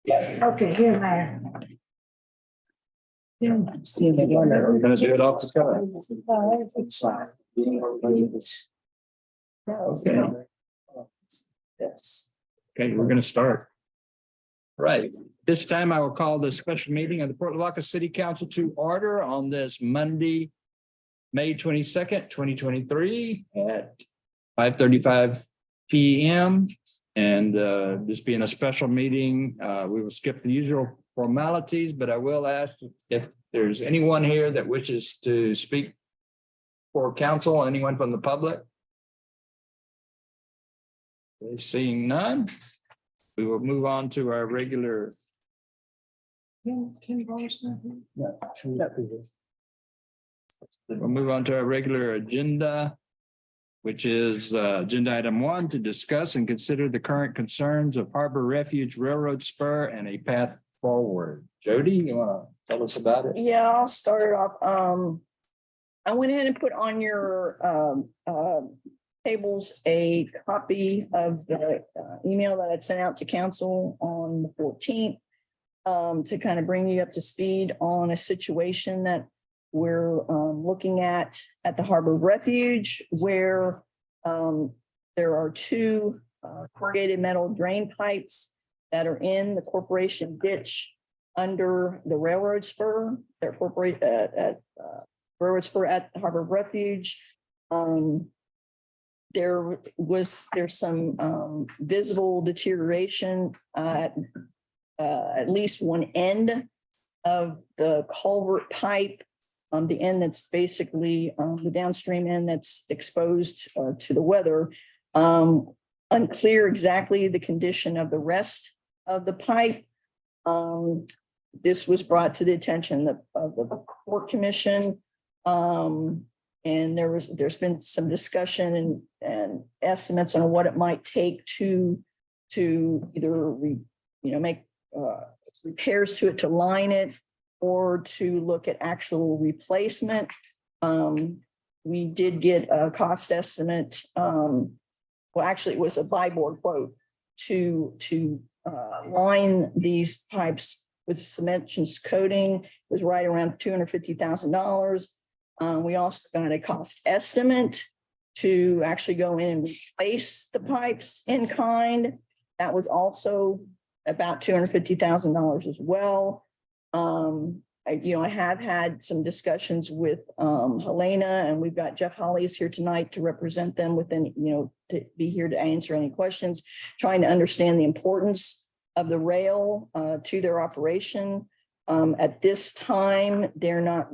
Okay, here, Mayor. We're gonna do it off the cuff. Okay. Yes. Okay, we're gonna start. Right, this time I will call the special meeting of the Port Lavaca City Council to order on this Monday, May 22nd, 2023 at 5:35 PM. And this being a special meeting, we will skip the usual formalities, but I will ask if there's anyone here that wishes to speak for council, anyone from the public. Seeing none, we will move on to our regular. We'll move on to our regular agenda, which is agenda item 1, to discuss and consider the current concerns of Harbor Refuge Railroad Spur and a path forward. Jody, you want to tell us about it? Yeah, I'll start it off. I went ahead and put on your tables a copy of the email that I'd sent out to council on the 14th to kind of bring you up to speed on a situation that we're looking at the Harbor Refuge, where there are 2 corrugated metal drain pipes that are in the corporation ditch under the railroad spur. They're incorporated at railroad spur at the Harbor Refuge. There's some visible deterioration at least one end of the culvert pipe. The end that's basically the downstream end that's exposed to the weather. Unclear exactly the condition of the rest of the pipe. This was brought to the attention of the Port Commission. And there's been some discussion and estimates on what it might take to either make repairs to it to line it, or to look at actual replacement. We did get a cost estimate. Well, actually, it was a buy board quote to line these pipes with cementitious coating. It was right around $250,000. We also got a cost estimate to actually go in and replace the pipes in kind. That was also about $250,000 as well. I have had some discussions with Helena, and we've got Jeff Holly is here tonight to represent them within, to be here to answer any questions, trying to understand the importance of the rail to their operation. At this time, they're not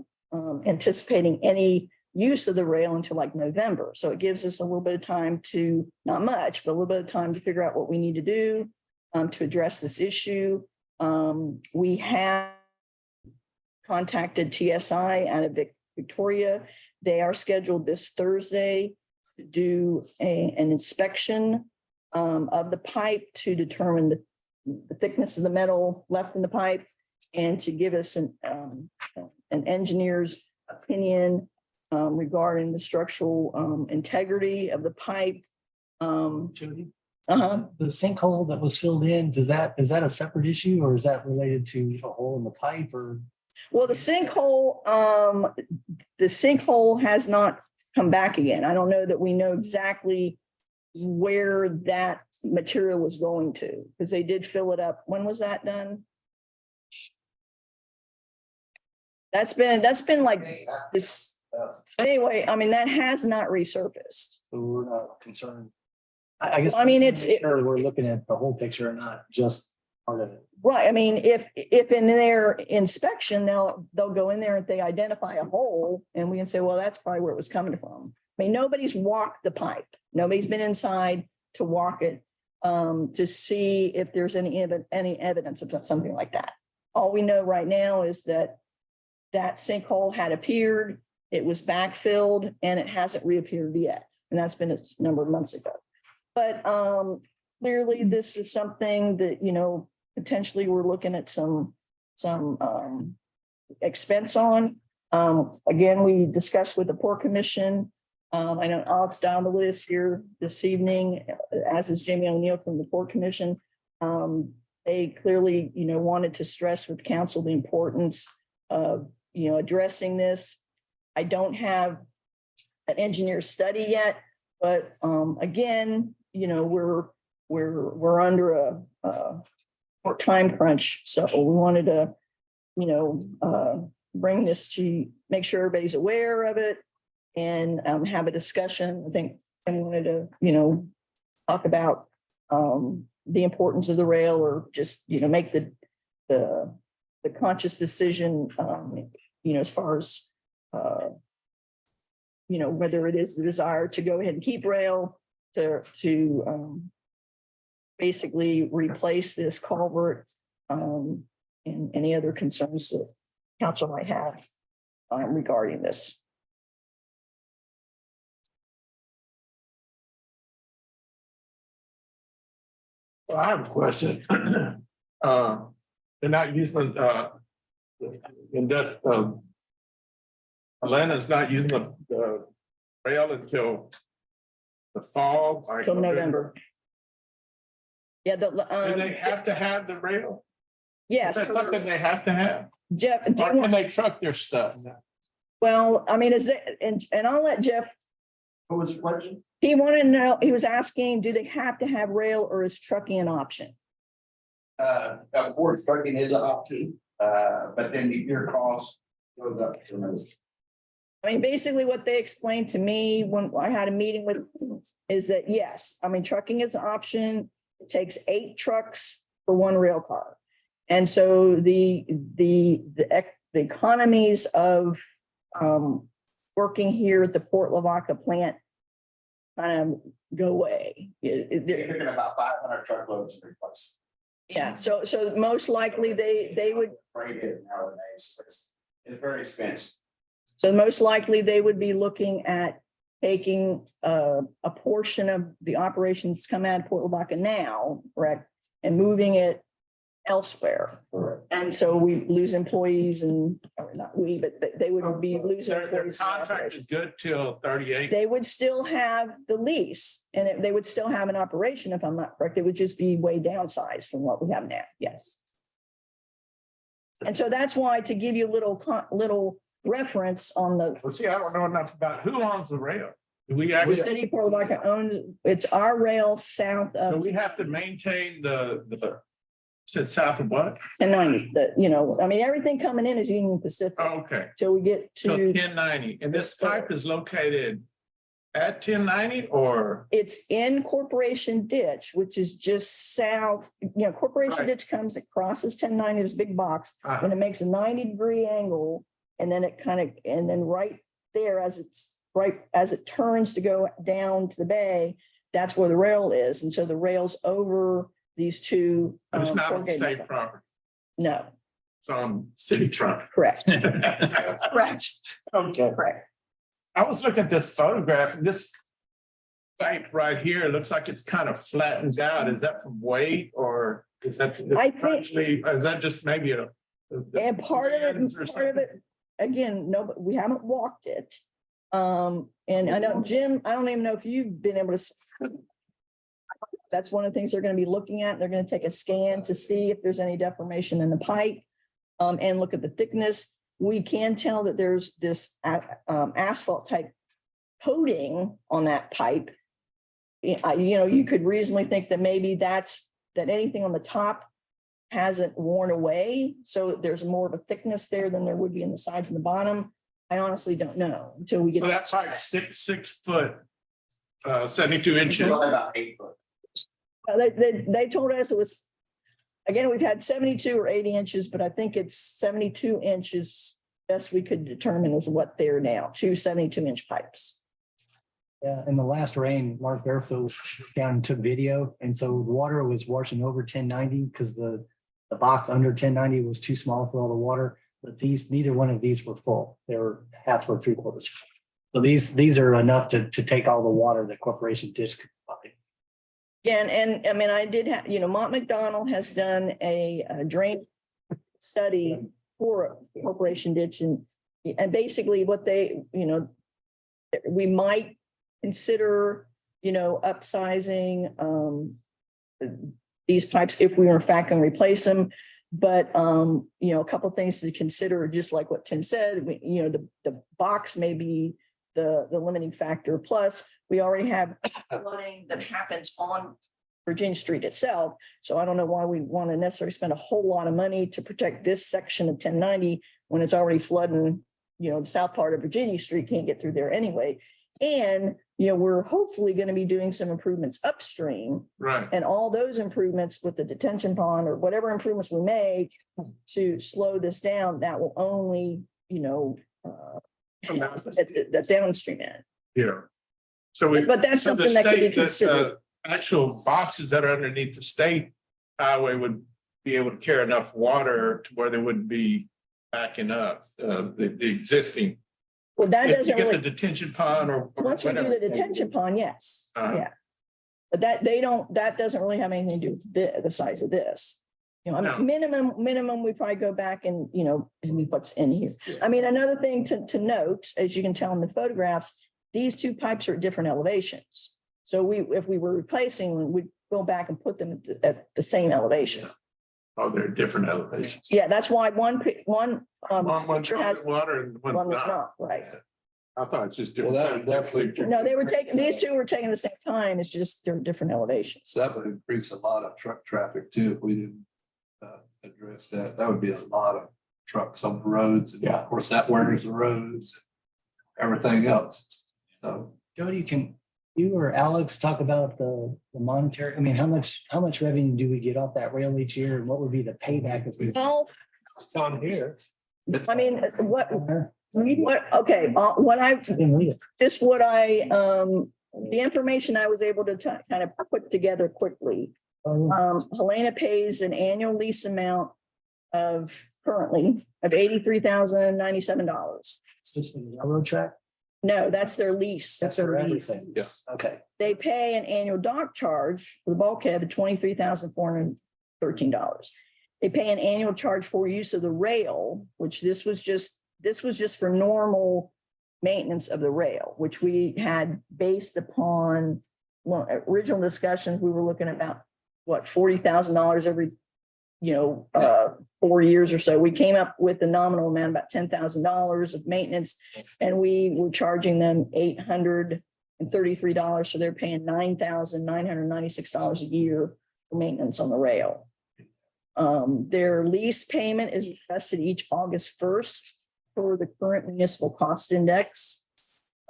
anticipating any use of the rail until like November. So it gives us a little bit of time to, not much, but a little bit of time to figure out what we need to do to address this issue. We have contacted TSI out of Victoria. They are scheduled this Thursday to do an inspection of the pipe to determine the thickness of the metal left in the pipe, and to give us an engineer's opinion regarding the structural integrity of the pipe. Jody, the sinkhole that was filled in, is that a separate issue, or is that related to a hole in the pipe? Or well, the sinkhole has not come back again. I don't know that we know exactly where that material was going to, because they did fill it up. When was that done? That's been like this. Anyway, I mean, that has not resurfaced. so we're not concerned. I guess. I mean, we're looking at the whole picture and not just part of it. Right. I mean, if in their inspection, they'll go in there and they identify a hole, and we can say, well, that's probably where it was coming from. I mean, nobody's walked the pipe. Nobody's been inside to walk it to see if there's any evidence of something like that. All we know right now is that sinkhole had appeared, it was backfilled, and it hasn't reappeared yet. And that's been a number of months ago. But clearly this is something that, potentially we're looking at some expense on. Again, we discussed with the Port Commission. I know Alex down the list here this evening, as is Jamie O'Neill from the Port Commission. they clearly, wanted to stress with council the importance of, addressing this. I don't have an engineer study yet, but again, we're under a time crunch, so we wanted to, bring this to make sure everybody's aware of it and have a discussion. I think I wanted to, talk about the importance of the rail, or just, make the conscious decision, as far as whether it is the desire to go ahead and keep rail, to basically replace this culvert, and any other concerns that council might have regarding this. Well, I have a question. They're not using Atlanta's not using the rail until the fall. like Till November. Yeah, Do they have to have the rail? yes. Is that something they have to have? Jeff, do you Or want- can they truck their stuff? well, I mean, is it, and I'll let Jeff, What was the question? he wanted to know, he was asking, do they have to have rail, or is trucking an option? Of course, trucking is an option, but then your cost goes up tremendously. I mean, basically what they explained to me when I had a meeting with is that, yes, I mean, trucking is an option. It takes 8 trucks for 1 rail car. And so the economies of working here at the Port Lavaca plant kind of go away. You're looking at about 500 truckloads to replace. Yeah, so most likely they would, Freight is nowadays, it's very expensive. so most likely they would be looking at taking a portion of the operations come out of Port Lavaca now, correct? And moving it elsewhere. Correct. And so we lose employees and, or not we, but they would be losing Their employees. in the contract operation. is good till 38. They would still have the lease, and they would still have an operation, if I'm not correct. It would just be way downsized from what we have now. Yes. And so that's why, to give you a little reference on the. Well, see, I don't know enough about who owns the rail. Do we The actually, city of Port Lavaca owns, it's our rail south do of we have to maintain the said south of what? 1090, I mean, everything coming in is Union Pacific Oh, okay. till we get So to, 1090, and this pipe is located at 1090 or? it's in Corporation Ditch, which is just south, Corporation Right. Ditch comes, it crosses 1090, this big box, and it makes a 90-degree angle, and then and then right there as it turns to go down to the bay, that's where the rail is. And so the rail's over these two. But it's not on corrugated- state property, No, it's on city truck. correct, Okay. correct, correct. I was looking at this photograph and this pipe right here, it looks like it's kind of flattened out. Is that from weight or is that? I think- actually, or is that just maybe a? And part of Or something? it, again, no, but we haven't walked it. And I know, Jim, I don't even know if you've been able to. That's one of the things they're gonna be looking at. They're gonna take a scan to see if there's any deformation in the pipe. And look at the thickness. We can tell that there's this asphalt type coating on that pipe. You could reasonably think that maybe that anything on the top hasn't worn away. So there's more of a thickness there than there would be in the sides and the bottom. I honestly don't know until we get. So that's like 6 foot, 72 inches. Probably about 8 foot. They told us it was, again, we've had 72 or 80 inches, but I think it's 72 inches. Best we could determine is what they're now, 2 72-inch pipes. Yeah, in the last rain, Mark Barefoot was down and took video, and so the water was washing over 1090 because the box under 1090 was too small for all the water. But neither one of these were full. They were half or 3/4 full. So these are enough to take all the water that Corporation Ditch could provide. Yeah, and I mean, I did have, Mont McDonald has done a drain study for Corporation Ditch, and basically what they, we might consider, upsizing these pipes if we were in fact going to replace them. But, you know, a couple of things to consider, just like what Tim said, you know, the box may be the limiting factor. Plus, we already have flooding that happens on Virginia Street itself. So I don't know why we want to necessarily spend a whole lot of money to protect this section of 1090 when it's already flooding, you know, the south part of Virginia Street can't get through there anyway. And, you know, we're hopefully going to be doing some improvements upstream. Right. And all those improvements with the detention pond or whatever improvements we make to slow this down, that will only, you know, the downstream end. Yeah. So we. But that's so the something that could be state, considered. Actual boxes that are underneath the state highway would be able to carry enough water to where they wouldn't be backing up, the existing. Well, that If you doesn't get the really, detention pond or once we do whatever. the detention pond, yes, Uh-huh. yeah. But that doesn't really have anything to do with the size of this. You know, I mean, minimum, we probably go back and, you know, and what's in here. I mean, another thing to note, as you can tell in the photographs, these two pipes are at different elevations. So if we were replacing them, we'd go back and put them at the same elevation. Oh, they're different elevations. Yeah, that's why one One picture has water and one one's that's not. not, right. I thought it's just Well, different. that would definitely. No, they were taking, these two were taking the same time. It's just they're different elevations. So that would increase a lot of truck traffic too, if we didn't address that. That would be a lot of trucks on the roads. And of course, that wears the roads, everything else. So Jody, can you or Alex talk about the monetary, I mean, how much revenue do we get off that rail each year? And what would be the payback if we? Well, It's on here. I mean, I okay, what I, didn't read it. just what I, the information I was able to kind of put together quickly. Helena pays an annual lease amount of currently of $83,097. It's just the railroad track. No, that's their lease. That's their for lease. everything. Yeah. Okay. They pay an annual dock charge for the bulkhead of $23,413. They pay an annual charge for use of the rail, which this was just for normal maintenance of the rail, which we had based upon, well, original discussions, we were looking at about what, $40,000 every, 4 years or so. We came up with the nominal amount, about $10,000 of maintenance, and we were charging them $833. So they're paying $9,996 a year for maintenance on the rail. Their lease payment is adjusted each August 1st for the current municipal cost index.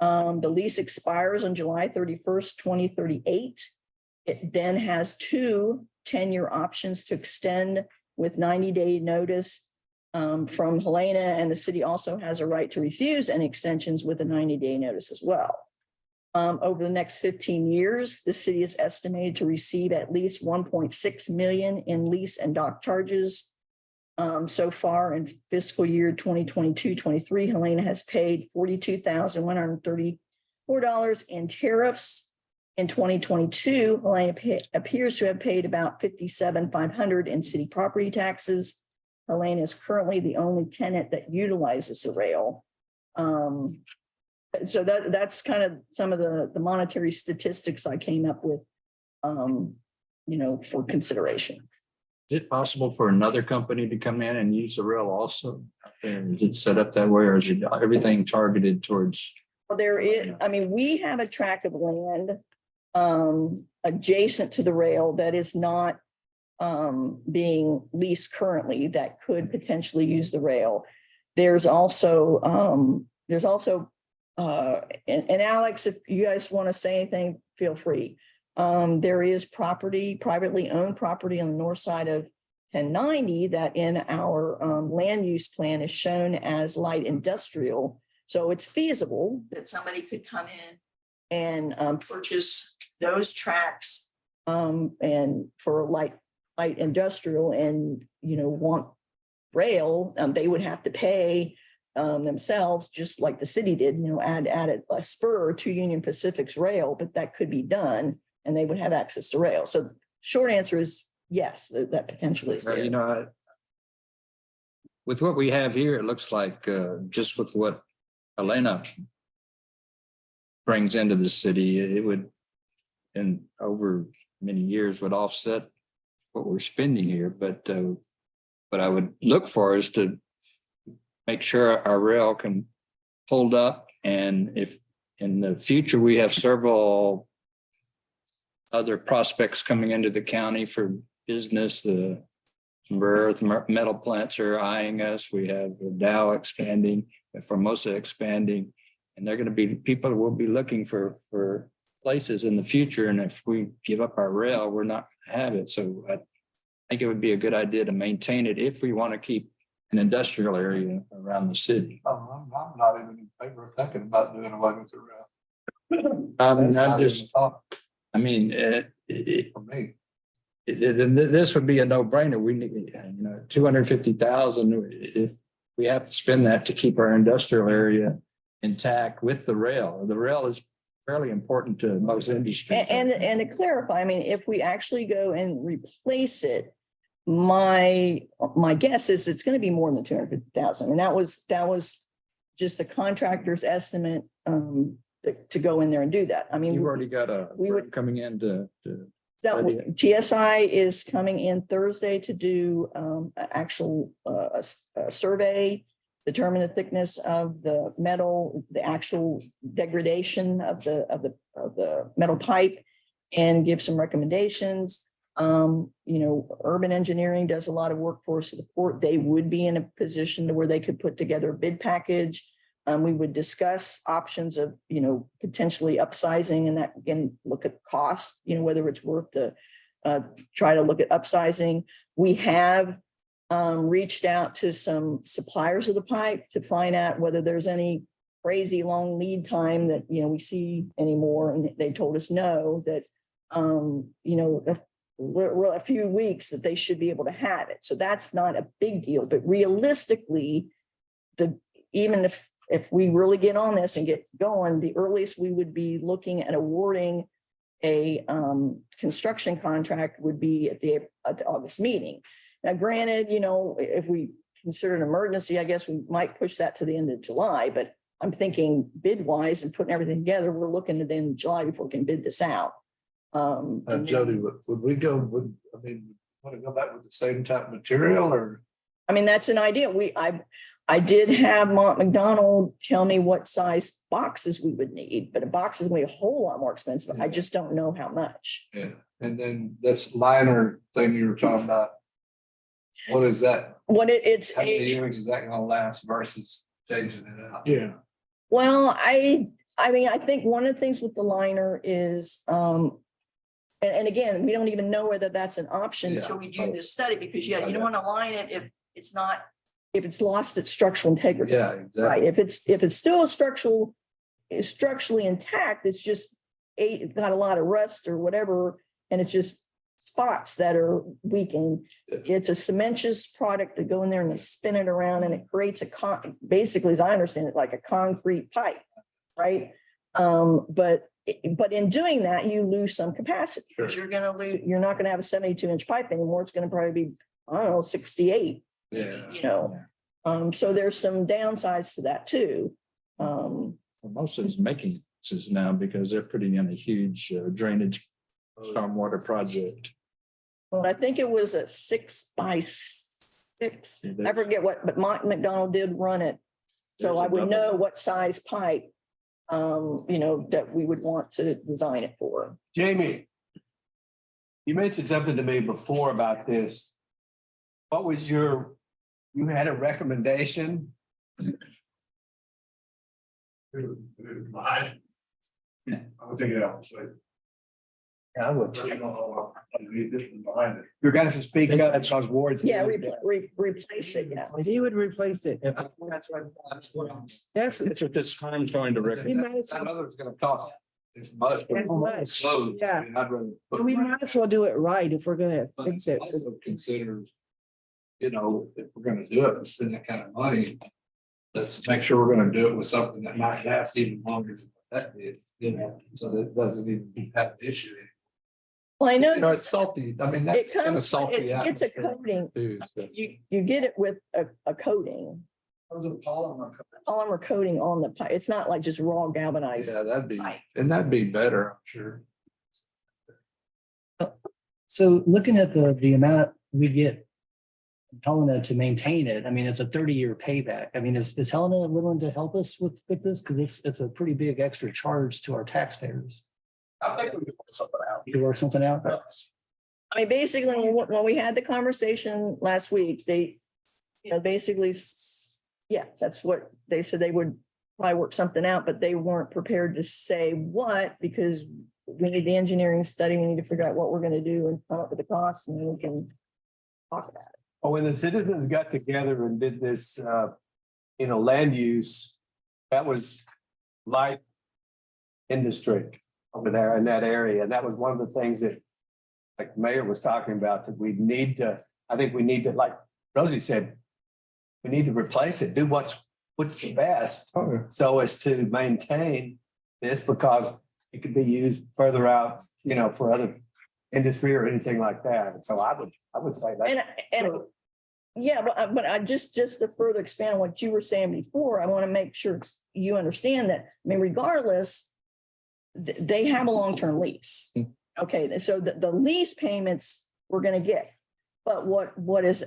The lease expires on July 31st, 2038. It then has 2 10-year options to extend with 90-day notice from Helena, and the city also has a right to refuse any extensions with a 90-day notice as well. Over the next 15 years, the city is estimated to receive at least $1.6 million in lease and dock charges. So far in fiscal year 2022-23, Helena has paid $42,134 in tariffs. In 2022, Helena appears to have paid about $57,500 in city property taxes. Helena is currently the only tenant that utilizes the rail. So that's kind of some of the monetary statistics I came up with, for consideration. Is it possible for another company to come in and use the rail also? And is it set up that way, or is it everything targeted towards? Well, there is, I mean, we have a tract of land adjacent to the rail that is not being leased currently that could potentially use the rail. There's also and Alex, if you guys want to say anything, feel free. There is privately owned property on the north side of 1090 that in our land use plan is shown as light industrial. So it's feasible that somebody could come in and purchase those tracts and for light industrial and, want rail, they would have to pay themselves, just like the city did, add a spur to Union Pacific's rail, but that could be done and they would have access to rail. So short answer is yes, that potentially is there. With what we have here, it looks like just with what Helena brings into the city, it would, in over many years, would offset what we're spending here, but what I would look for is to make sure our rail can hold up. And if in the future, we have several other prospects coming into the county for business, the rare earth metal plants are eyeing us. We have the Dow expanding, Formosa expanding, and they're going to be people who will be looking for places in the future. And if we give up our rail, we're not going to have it. So I think it would be a good idea to maintain it if we want to keep an industrial area around the city. I'm not even in favor of thinking about doing away with the rail. I'm That's not just, even a thought I mean, for me. this would be a no-brainer. We need, 250,000. If we have to spend that to keep our industrial area intact with the rail. The rail is fairly important to most industries. And to clarify, I mean, if we actually go and replace it, my guess is it's going to be more than 250,000. And that was just the contractor's estimate to go in there and do that. I mean, You've already got we would- coming in to that GSI is coming in Thursday to do actual a survey, determine the thickness of the metal, the actual degradation of the metal pipe, and give some recommendations. Urban engineering does a lot of work for us at the port. They would be in a position to where they could put together a bid package. We would discuss options of, potentially upsizing and that, again, look at cost, whether it's worth to try to look at upsizing. We have reached out to some suppliers of the pipe to find out whether there's any crazy long lead time that, we see anymore. And they told us no, that, a few weeks that they should be able to have it. So that's not a big deal, but realistically, even if we really get on this and get going, the earliest we would be looking at awarding a construction contract would be at the August meeting. Now, granted, if we consider an emergency, I guess we might push that to the end of July, but I'm thinking bid wise and putting everything together, we're looking at the end of July before we can bid this out. Jody, would we go, want to go back with the same type of material or? I mean, that's an idea. I did have Mont McDonald tell me what size boxes we would need, but a box is going to be a whole lot more expensive. I just don't know how much. Yeah, and then this liner thing you were talking about, what is that? It's How many years is that gonna last versus changing it out? Yeah. well, I mean, I think one of the things with the liner is, and again, we don't even know whether that's an option until we do this study, because you don't want to line it if it's lost its structural integrity. Yeah, exactly. Right. If it's still structurally intact, it's just got a lot of rust or whatever, and it's just spots that are weakened. It's a cementitious product that go in there and they spin it around and it creates basically, as I understand it, like a concrete pipe, right? But in doing that, you lose some capacity. Sure. You're not gonna have a 72-inch pipe anymore. It's gonna probably be, I don't know, 68. Yeah. So there's some downsides to that too. Most of these making this now because they're putting in a huge drainage stormwater project. But I think it was a 6x6. I forget what, but Mont McDonald did run it. So I would know what size pipe, that we would want to design it for. Jamie, you mentioned something to me before about this. What was you had a recommendation? I'll take it out. Yeah, I would. You're going to speak up because Ward's. Yeah, replace it, yeah. He would replace it. That's what I'm. That's, That's what this firm's trying to we recommend. might as That well, other's gonna cost as much. as much, Slow. yeah. I'd rather put- We might as well do it right if we're gonna But fix it. also consider, if we're gonna do it and spend that kind of money, let's make sure we're gonna do it with something that might last even longer than that did, so that it doesn't even have an issue. Well, I know It's salty. I mean, it that's kind of comes, salty. it's a atmosphere coating. too, so. You get it with a coating, polymer coating on the pipe. It's not like just raw galvanized. Yeah, that'd be, pipe. and that'd be better, I'm sure. So looking at the amount we get Helena to maintain it, I mean, it's a 30-year payback. I mean, is Helena willing to help us with this? Because it's a pretty big extra charge to our taxpayers. I think we can work something out. You can work something out? I mean, basically, when we had the conversation last week, they, basically, yeah, that's what they said. They would probably work something out, but they weren't prepared to say what, because we need the engineering study. We need to figure out what we're going to do and come up with the costs, and then we can talk about it. Oh, when the citizens got together and did this, land use, that was light industry over there in that area. And that was one of the things that, like the mayor was talking about, that I think we need to, like Rosie said, we need to replace it, do what's the best so as to maintain this, because it could be used further out, for other industry or anything like that. And so I would say that. And yeah, but I just to further expand on what you were saying before, I want to make sure you understand that, I mean, regardless, they have a long-term lease. Okay, so the lease payments we're going to get, but what's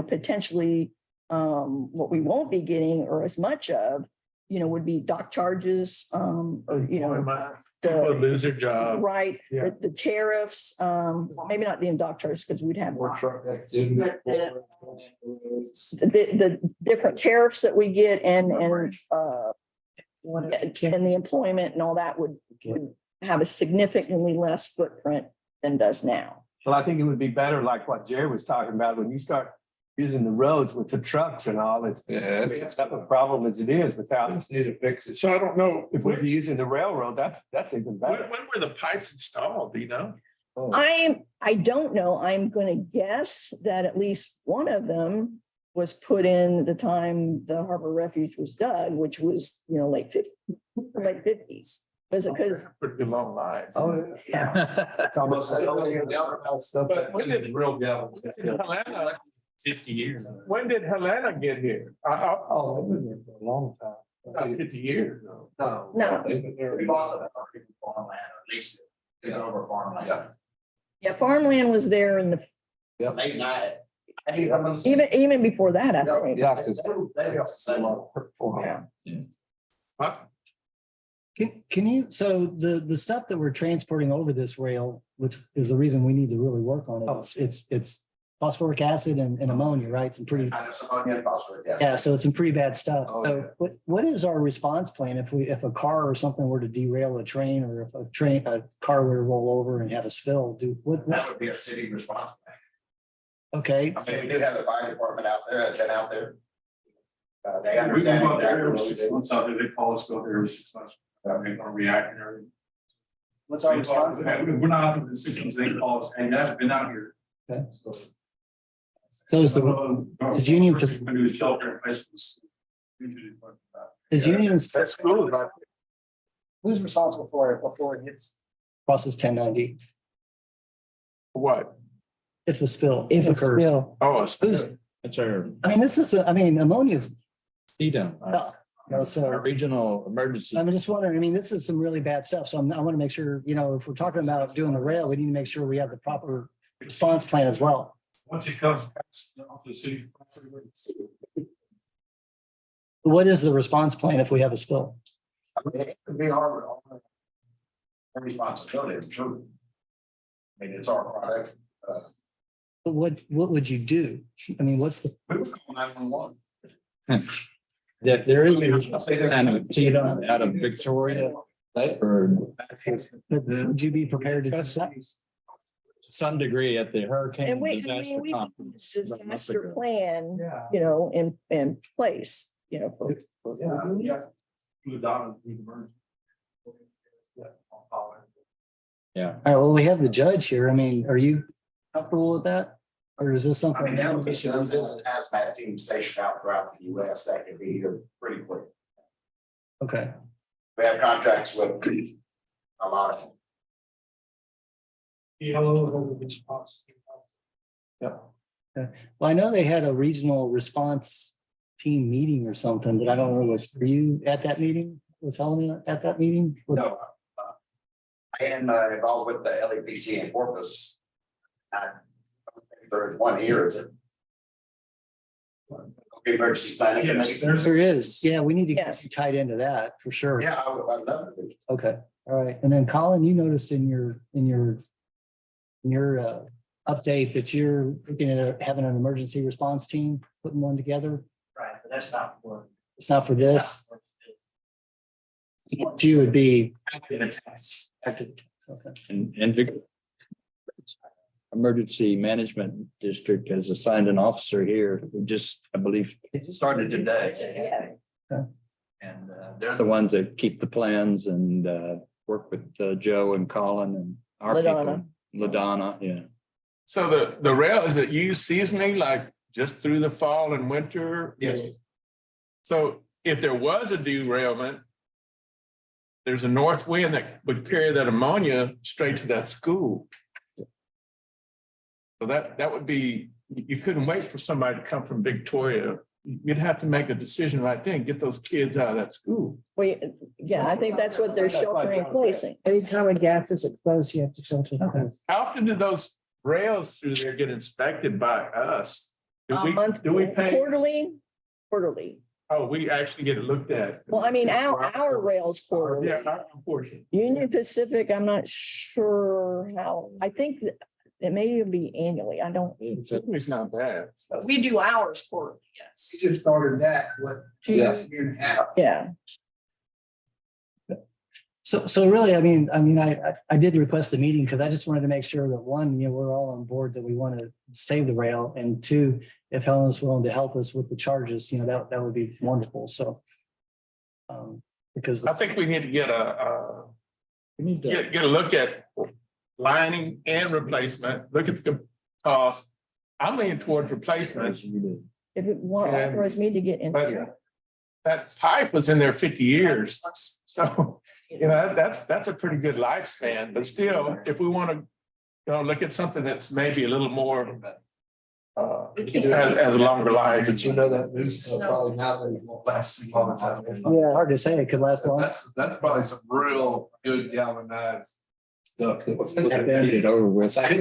potentially what we won't be getting or as much of, would be dock charges, or, People lose their job. right, Yeah. the tariffs, maybe not the dock charges because we'd have More truck activity. the different tariffs that we get and the employment and all that would have a significantly less footprint than does now. Well, I think it would be better, like what Jerry was talking about, when you start using the roads with the trucks and all, it's not a problem as it is without. Just need to fix it. So I don't know, If we're using the railroad, that's even when better. were the pipes installed, do you know? I don't know. I'm going to guess that at least one of them was put in the time the Harbor Refuge was dug, which was, late 50s. Was it because, Pretty long life. Oh, yeah, It's almost like. But when did real gallery. Helena, 50 years. when did Helena get here? Oh, they've been there for a long time. About 50 years. No. No. They've been there. We bought it, farmland, or leased it, took it over farmland. Yeah. farmland was there in the, Late night. even before that, I think. Yeah, 'cause Yeah. What? Can you, so the stuff that we're transporting over this rail, which is the reason we need to really work on it, it's phosphoric acid and ammonia, right? Some pretty, yeah, so it's some pretty bad stuff. Oh, So what is our response plan if a car or something were to derail a train, or if a car were to roll over and have a spill, That would be a city response. okay. I mean, we do have the fire department out there, I've been out there. They We understand. go there every exactly 6 months out there, they call us, go there every 6 months. We're gonna react and everything. What's our response? We're not out for the 6 months, they call us, hey, that's been out here. Okay. So is is Union- We're gonna do the shelter in place for the school. Is Union, That's cool. who's responsible for it before it hits crosses 1090? What? If a spill If it's occurs. still, Oh, it's. That's our I mean, ammonia is, CEDA, so. our regional emergency. I'm just wondering, this is some really bad stuff. So I want to make sure, if we're talking about doing the rail, we need to make sure we have the proper response plan as well. Once it comes off the city. What is the response plan if we have a spill? I mean, it could be our responsibility, it's true. I mean, it's our product. What would you do? What's the, We would call 911. There is a CEDA out of Victoria. would you be prepared to? do that? To some degree at the hurricane And we disaster have a conference. disaster plan, Yeah. in place, for Yeah. All right, well, we have the judge here. Are you comfortable with that? Or is this I something? mean, now we should have an hazmat team stationed out throughout the US that could be here pretty quick. Okay. We have contracts with a lot of them. Well, I know they had a regional response team meeting or something, but I don't know, were you at that meeting? Was Helen at that meeting? No, I I am involved with the LEPC in Corpus. I don't think there is one here, is it? Okay, emergency planning. Yes, committee? There is, yeah, we need to Yes. get you tied into that for sure. Yeah, I'd love to. Okay, all right. And then Colin, you noticed in your update that you're looking at having an emergency response team, putting one together. Right, but that's not for. It's not for this. You would be. Okay. And Emergency Management District has assigned an officer here who just, I believe, started today. Yeah. And they're the ones that keep the plans and work with Joe and Colin and our people. LaDonna, yeah. So the rail, is it used seasonally, like just through the fall and winter? Yes. So if there was a derailment, there's a north wind that would carry that ammonia straight to that school. So that would be, you couldn't wait for somebody to come from Victoria. You'd have to make a decision right then, get those kids out of that school. Yeah, I think that's what they're sheltering in placing. Anytime a gas is exposed, you have to shelter. the place. How often do those rails through there get inspected by us? Do we pay? Quarterly. Oh, we actually get it looked at. Well, I mean, our rails quarterly. Yeah, our portion. Union Pacific, I'm not sure how, I think that it may even be annually. I don't. It's not bad. We do ours quarterly, yes. We just started that, what, Yeah. year and a half. Yeah. So really, I did request the meeting because I just wanted to make sure that one, we're all on board that we want to save the rail, and two, if Helen's willing to help us with the charges, that would be wonderful. So. Because I think we need to get We need to. get a look at lining and replacement, look at the cost. I'm leaning towards replacement. If it want And- authorize me to get into But- it. That pipe was in there 50 years. So, that's a pretty good lifespan, but still, if we want to, look at something that's maybe a little more has a longer life. But you know that news is probably now that it won't last as long as that. it's hard to say, it could last long. That's probably some real good galvanized stuff. that was- Get it over with. Many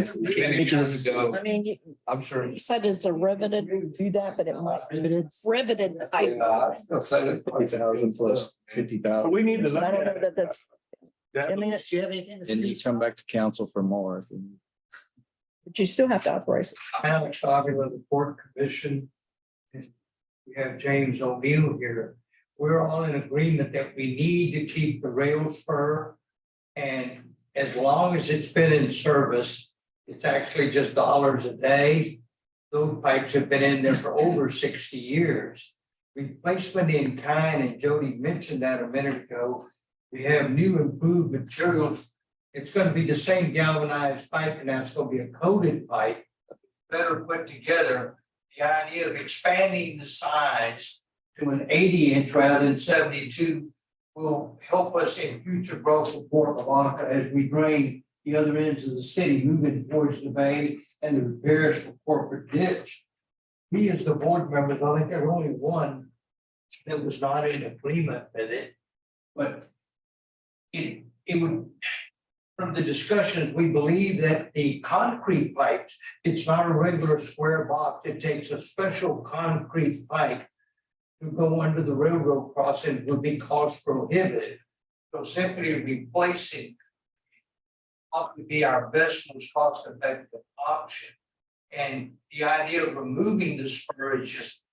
years ago, I mean, I'm sure. you said it's a riveted, do that, but it might be riveted pipe. Yeah, I was gonna say that's probably 50,000 plus 50,000. But we need to look But I don't know at that that's, that. I mean, do you have anything to And you say? come back to council for more. But you still have to authorize it. Alex Ogden of the Port Commission. We have James O'Neill here. We're all in agreement that we need to keep the rail spur. And as long as it's been in service, it's actually just dollars a day. Those pipes have been in there for over 60 years. Replacement in kind, and Jody mentioned that a minute ago. We have new improved materials. It's going to be the same galvanized pipe, and that's going to be a coated pipe, better put together. The idea of expanding the size to an 80-inch rather than 72 will help us in future growth of Port Lavaca as we drain the other ends of the city, moving towards the bay and the repairs for corporate ditch. Me as the board members, I think there's only one that was not in agreement with it, but it would. From the discussions, we believe that the concrete pipes, it's not a regular square box. It takes a special concrete pipe to go under the railroad crossing would be cost prohibitive. So simply replacing would be our best, most cost effective option. And the idea of removing the spur is just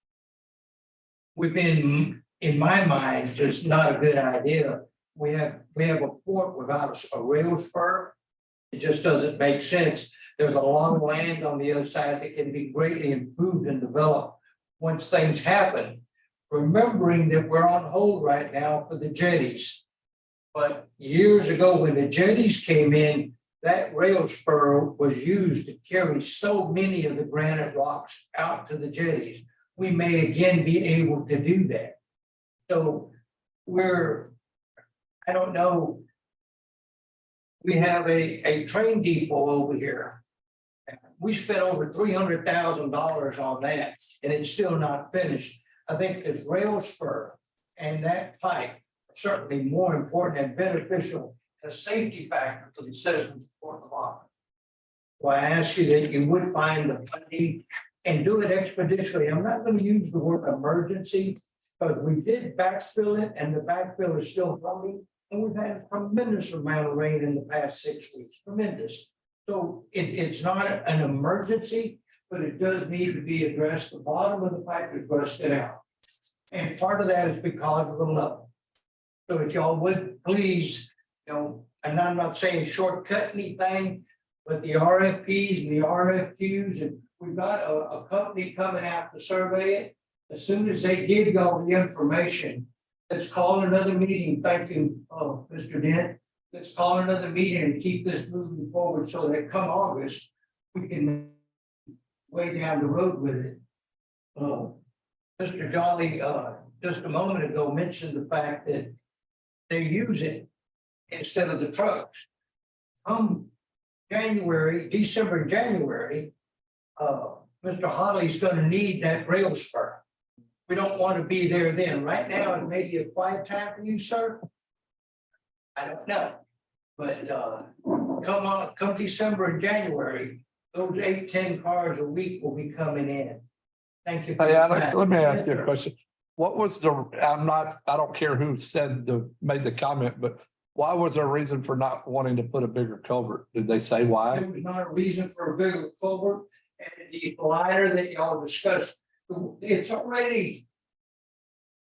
within, in my mind, just not a good idea. We have a port without a rail spur. It just doesn't make sense. There's a lot of land on the other side that can be greatly improved and developed once things happen. Remembering that we're on hold right now for the jetties. But years ago, when the jetties came in, that rail spur was used to carry so many of the granite rocks out to the jetties. We may again be able to do that. So I don't know. We have a train depot over here. We spent over $300,000 on that, and it's still not finished. I think this rail spur and that pipe are certainly more important and beneficial a safety factor for the citizens of Port Lavaca. So I ask you that you would find the funding and do it expeditiously. I'm not going to use the word emergency, but we did backfill it and the backfill is still funding. And we've had a tremendous amount of rain in the past 6 weeks, tremendous. So it's not an emergency, but it does need to be addressed. The bottom of the pipe is rusted out. And part of that is because of the level. So if y'all would please, and I'm not saying shortcut anything, but the RFPs and the RFQs, and we've got a company coming out to survey it. As soon as they give y'all the information, let's call another meeting. Thank you, Mr. Dent. Let's call another meeting and keep this moving forward so that come August, we can way down the road with it. Mr. Jolly, just a moment ago mentioned the fact that they use it instead of the trucks. December, January, Mr. Holly's gonna need that rail spur. We don't want to be there then. Right now, it may be a quiet time for you, sir. I don't know. But come December and January, those 8-10 cars a week will be coming in. Thank you. Hey, Alex, let me ask you a question. What was I don't care who made the comment, but why was there a reason for not wanting to put a bigger culvert? Did they say why? There was not a reason for a bigger culvert, and the liner that y'all discussed, it's already.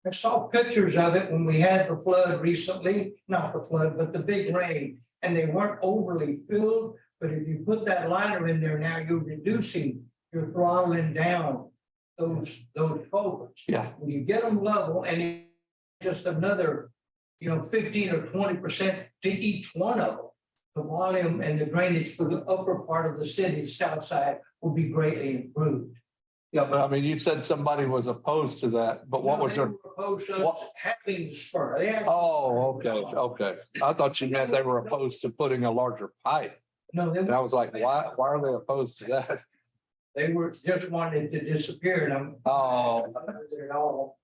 I saw pictures of it when we had the flood recently, not the flood, but the big rain, and they weren't overly filled. But if you put that liner in there now, you're throttling down those culverts. Yeah. When you get them level and just another, 15 or 20% to each one of them, the volume and the drainage for the upper part of the city, south side, will be greatly improved. Yeah, but I mean, you said somebody was opposed to that, but what was They their? were opposed to what- us having the spur. Oh, okay. I thought you meant they were opposed to putting a larger pipe. No, And I was like, why are they opposed to that? they were just wanted to disappear and I'm. Oh. At all.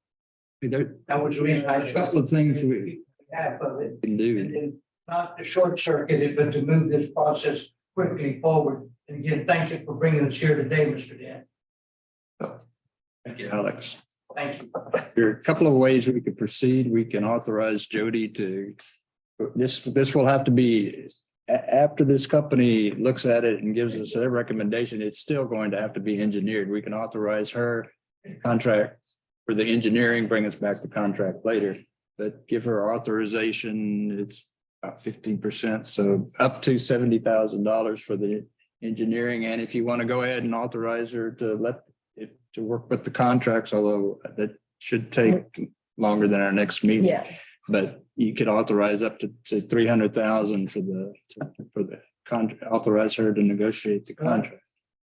There That was the reason I. a couple of things we Half of it, can do. and not to short circuit it, but to move this process quickly forward. And again, thank you for bringing us here today, Mr. Dan. Thank you, Alex. Thank you. There are a couple of ways we could proceed. We can authorize Jody to, this will have to be, after this company looks at it and gives us their recommendation, it's still going to have to be engineered. We can authorize her contract for the engineering, bring us back the contract later, but give her authorization. It's about 15%, so up to $70,000 for the engineering. And if you want to go ahead and authorize her to work with the contracts, although that should take longer than our next meeting. Yeah, But you could authorize up to say 300,000 for the contract, authorize her to negotiate the contract.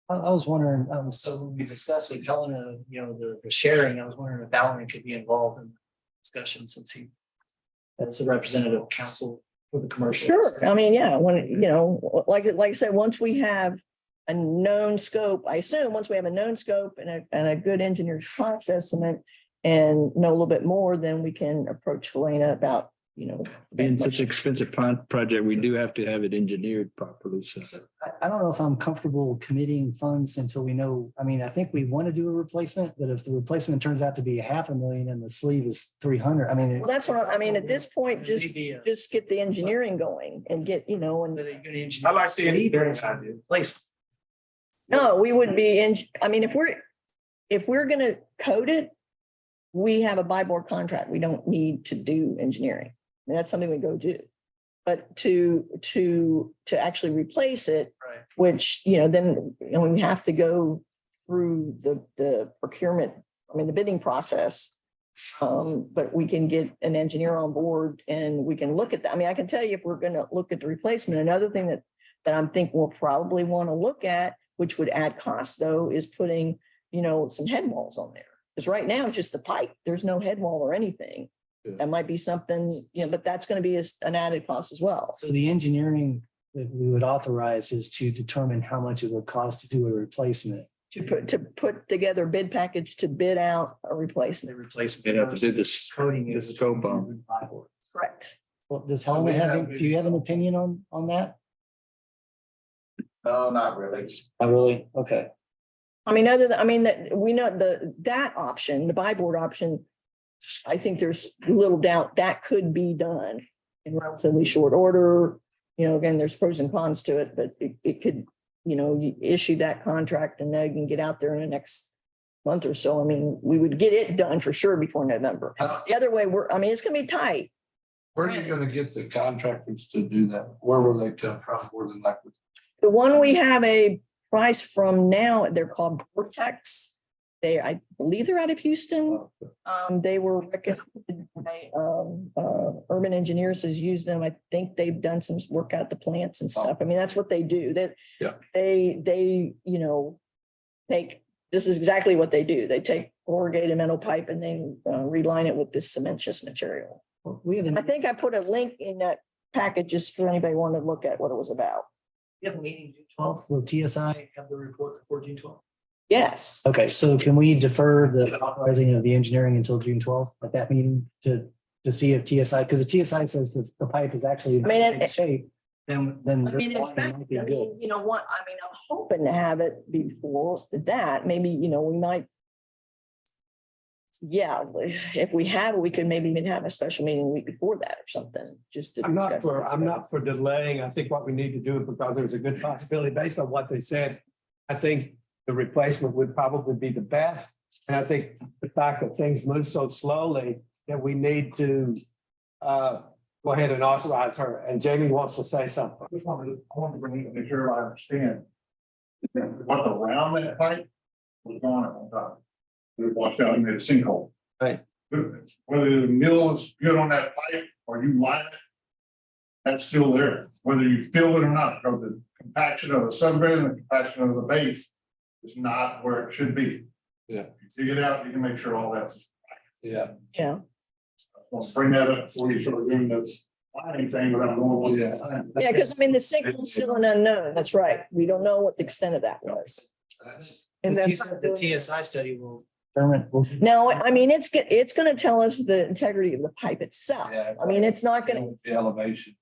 I was wondering, so when we discussed with Helena, the sharing, I was wondering if Alan could be involved in the discussion since he as a representative of council for the commercial. sure. I mean, yeah, like I said, once we have a known scope, I assume once we have a known scope and a good engineer's cost estimate and know a little bit more, then we can approach Helena about, Being such an expensive project, we do have to have it engineered properly. So So I don't know if I'm comfortable committing funds until we know, I mean, I think we want to do a replacement, but if the replacement turns out to be $500,000 and the sleeve is 300, I mean. well, that's what, I mean, at this point, just Maybe, get the engineering going and get, and I like seeing it. Place. no, we would be in, I mean, if we're gonna code it, we have a buy board contract. We don't need to do engineering. I mean, that's something we go do. But to actually replace it, Right. which, then, we have to go through the procurement, the bidding process. But we can get an engineer on board and we can look at that. I mean, I can tell you if we're gonna look at the replacement, another thing that I'm thinking we'll probably want to look at, which would add cost though, is putting, some head walls on there. Because right now it's just the pipe. There's no head wall or anything. Yeah. That might be something, but that's going to be an added cost as well. So the engineering that we would authorize is to determine how much it would cost to do a replacement. To put together a bid package to bid out a The replacement. replacement. they'd have to do this Coding the is. scope on. Correct. Well, does Helen have, do you have an opinion on that? No, not really. Not really. Okay. I mean, other than, I mean, that we know that option, the buy board option, I think there's little doubt that could be done in relatively short order. You know, again, there's pros and cons to it, but it could, you issue that contract and then you can get out there in the next month or so. I mean, we would get it done for sure before November. The other way, it's gonna be tight. Where are you gonna get the contractors to do that? Where will they come from? More than likely. The one we have a price from now, they're called Vortex. I believe they're out of Houston. They were recommended by, Urban Engineers has used them. I think they've done some work out the plants and stuff. I mean, that's what they do. Yeah. They, this is exactly what they do. They take corrugated metal pipe and then reline it with this cementitious material. We have I a, think I put a link in that package just for anybody who wanted to look at what it was about. we have a meeting June 12th. Will TSI have the report before June 12th? Yes. Okay, so can we defer the authorizing of the engineering until June 12th at that meeting to see if TSI, because the TSI says that the pipe is actually I mean, in shape, then. I mean, in fact, might be good. you know what, I mean, I'm hoping to have it before that, maybe, we might. Yeah, if we have it, we could maybe even have a special meeting the week before that or something, just to. I'm not discuss for delaying. I think what we need to do, because there's a good possibility based on what they said. I think the replacement would probably be the best. And I think the fact that things move so slowly that we need to go ahead and authorize her. And Jamie wants to say something. I want to bring it, make sure I understand. What's around that pipe was gone at one time. It washed out and made a sinkhole. Right. Whether the mill is good on that pipe or you line it, that's still there, whether you fill it or not, because the compaction of the subgrade and the compaction of the base is not where it should be. Yeah. If you dig it out, you can make sure all that's. Yeah. Yeah, I'll bring that up before you start doing this lining thing without knowing. yeah, because I mean, the signal is still an unknown, that's right, we don't know what the extent of that was. And then The TSI study will determine. No, I mean, it's gonna tell us the integrity of the pipe itself. Yeah. I mean, it's not gonna. The elevation.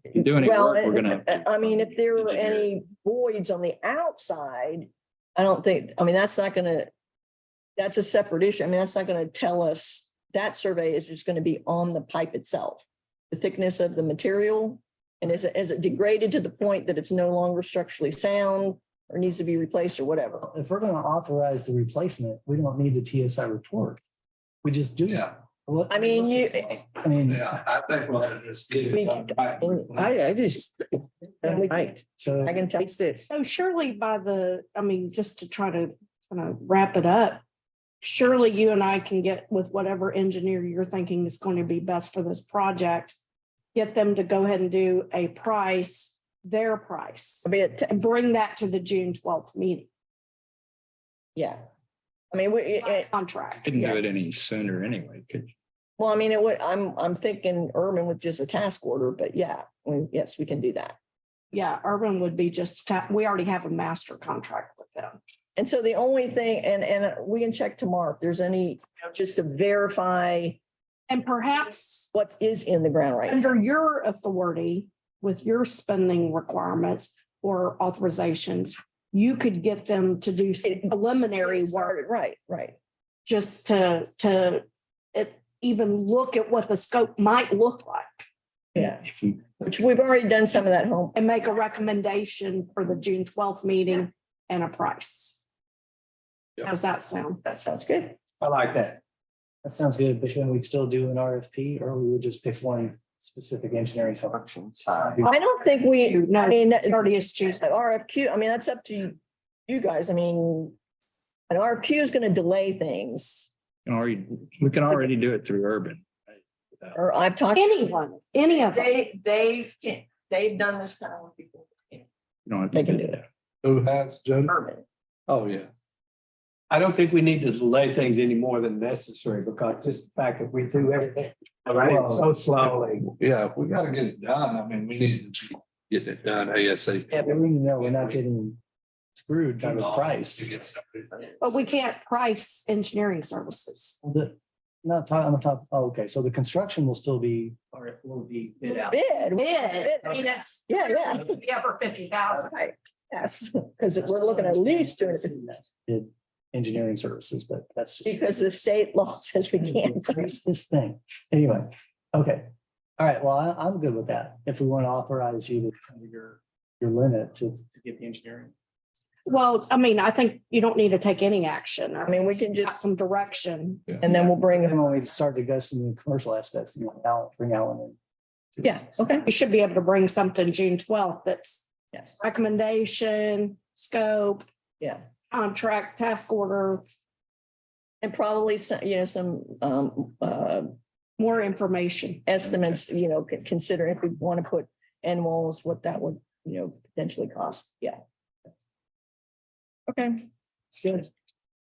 If you do any Well, work, we're gonna. have to, I mean, if there are engineer it. any voids on the outside, I don't think, I mean, that's a separate issue. I mean, that's not gonna tell us, that survey is just gonna be on the pipe itself. The thickness of the material, and is it degraded to the point that it's no longer structurally sound or needs to be replaced or whatever? If we're gonna authorize the replacement, we don't need the TSI report. We just do. Yeah. Well, I mean, I mean, Yeah, I think we'll just get it done right. I just, right, so I can tell. so surely just to try to kind of wrap it up. Surely you and I can get with whatever engineer you're thinking is going to be best for this project. Get them to go ahead and do a price, their price, I mean, and bring that to the June 12th meeting yeah. I mean, contract. Couldn't do it any sooner anyway, could you? well, I mean, I'm thinking Urban with just a task order, but yeah, yes, we can do that. Yeah, Urban would be we already have a master contract with them. And so the only thing, and we can check tomorrow if there's any, just to verify And perhaps what is in the ground right now. under your authority, with your spending requirements or authorizations, you could get them to do some preliminary work Right. just to even look at what the scope might look like Yeah, If you, which we've already done some of that home. and make a recommendation for the June 12th meeting and a price. Yeah. How's that sound? That sounds good. I like that. that sounds good, but then we'd still do an RFP or we would just pick one specific engineering firm. I don't think No, I mean, 30th Tuesday. RFQ, I mean, that's up to you guys. I mean, an RFQ is going to delay things. we can already do it through Urban. Or I've talked. Anyone, any of them. They've done this kind of work before. You don't have to They can do that. Who has, Joe? Urban. Oh, yeah. I don't think we need to delay things any more than necessary, because just the fact that we do everything so slowly. Yeah, we gotta get it done. I mean, we need to get it done ASAP. Yeah, but we know we're not getting screwed by the price. To get something. But we can't price engineering services. I'm not talking, oh, okay, so the construction will still be or it will be bid out. Bid. I mean, that's. Yeah, yeah. It'd be over 50,000. Right, yes, because we're looking at least doing it Did engineering services, but that's just. because the state law says we can't. It's this thing. Anyway, okay. All right, well, I'm good with that. If we want to authorize you to come to your limit to get the engineering. Well, I mean, I think you don't need to take any action. I mean, we can Got just, some direction. and then we'll bring And them. when we start to go some of the commercial aspects, you know, bring Alan in. Yeah, okay. You should be able to bring something June 12th that's Yes, recommendation, scope, yeah. contract, task order, And probably some, some more information. estimates, considering if we want to put end walls, what that would, potentially cost. Yeah. Okay. It's good.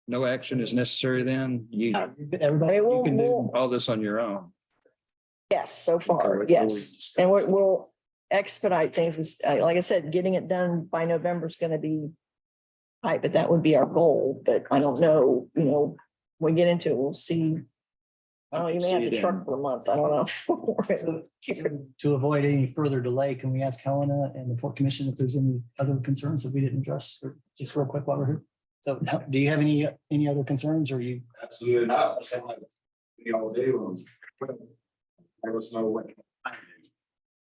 No action is necessary then. You Everybody, I mean, you can do we'll, all this on your own. yes, so far, Okay, yes. And we'll expedite things. Like I said, getting it done by November is going to be tight, but that would be our goal. But I don't know, when we get into it, we'll see. Oh, you may have to truck for a month. I don't know. to avoid any further delay, can we ask Helena and the Port Commission if there's any other concerns that we didn't address, or just real quick while we're here? So do you have any other concerns, or you? Absolutely not. We all do. There was no way.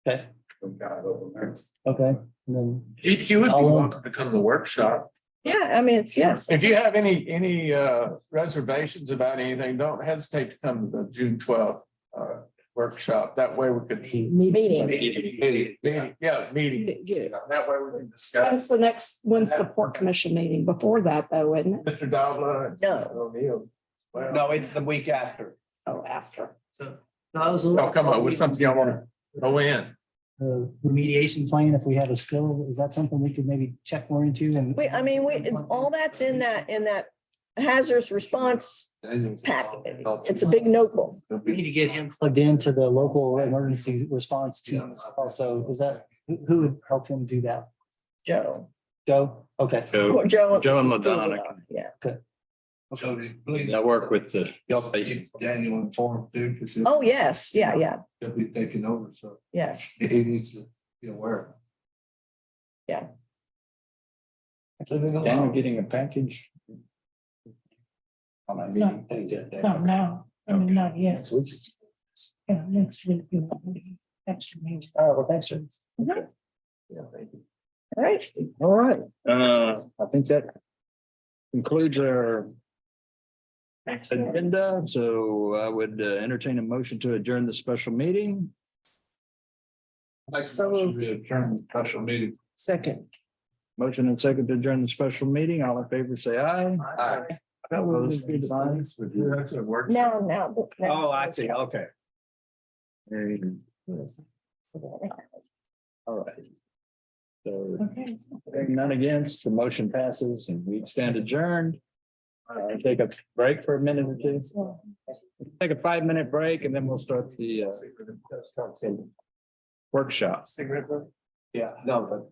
Okay, We got it over there. okay, and then. You would be welcome to come to the workshop. Yeah, I mean, it's, yes. If you have any reservations about anything, don't hesitate to come to the June 12th workshop. That way we could. Meeting. Meeting, yeah, meeting. Yeah. That way we can discuss. When's the Port Commission meeting? Before that though, isn't it? Mr. Davla and No. Mr. O'Neill. Well, No, it's the week after. Oh, after. So. I was. I'll come up with something I want to go in. Remediation plan, if we have a spill, is that something we could maybe check more into and? All that's in that hazardous response packet. It's a big notebook. We need to get him plugged into the local emergency response team also. Is that, who would help him do that? Joe. Joe? Okay. Joe Joe and LaDonna. Yeah. I work with the. Daniel informed too, because Oh, yes. Yeah, yeah, he'll be taking over, so yeah. he needs to be aware. Daniel getting a package. On my meeting. Not now, I mean, not yet. Yeah, next week. Extra meeting. Oh, well, thanks, Jim. Yeah, thank you. All right. All right, I think that concludes our agenda. So I would entertain a motion to adjourn the special meeting. Next, motion we adjourn the special meeting. Second. Motion and second to adjourn the special meeting. All in favor, say aye. Aye. Opposed, be advised. That's a work. Now. Oh, I see. Okay. All right. So hearing none against, the motion passes and we stand adjourned. Take a break for a minute or two. Take a 5-minute break and then we'll start the workshop. Yeah, no, but.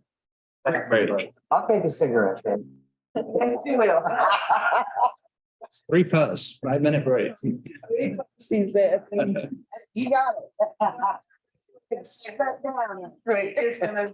I'll take a cigarette then. 5-minute break. Sees that. You got it. Sit that down. Right, it's gonna.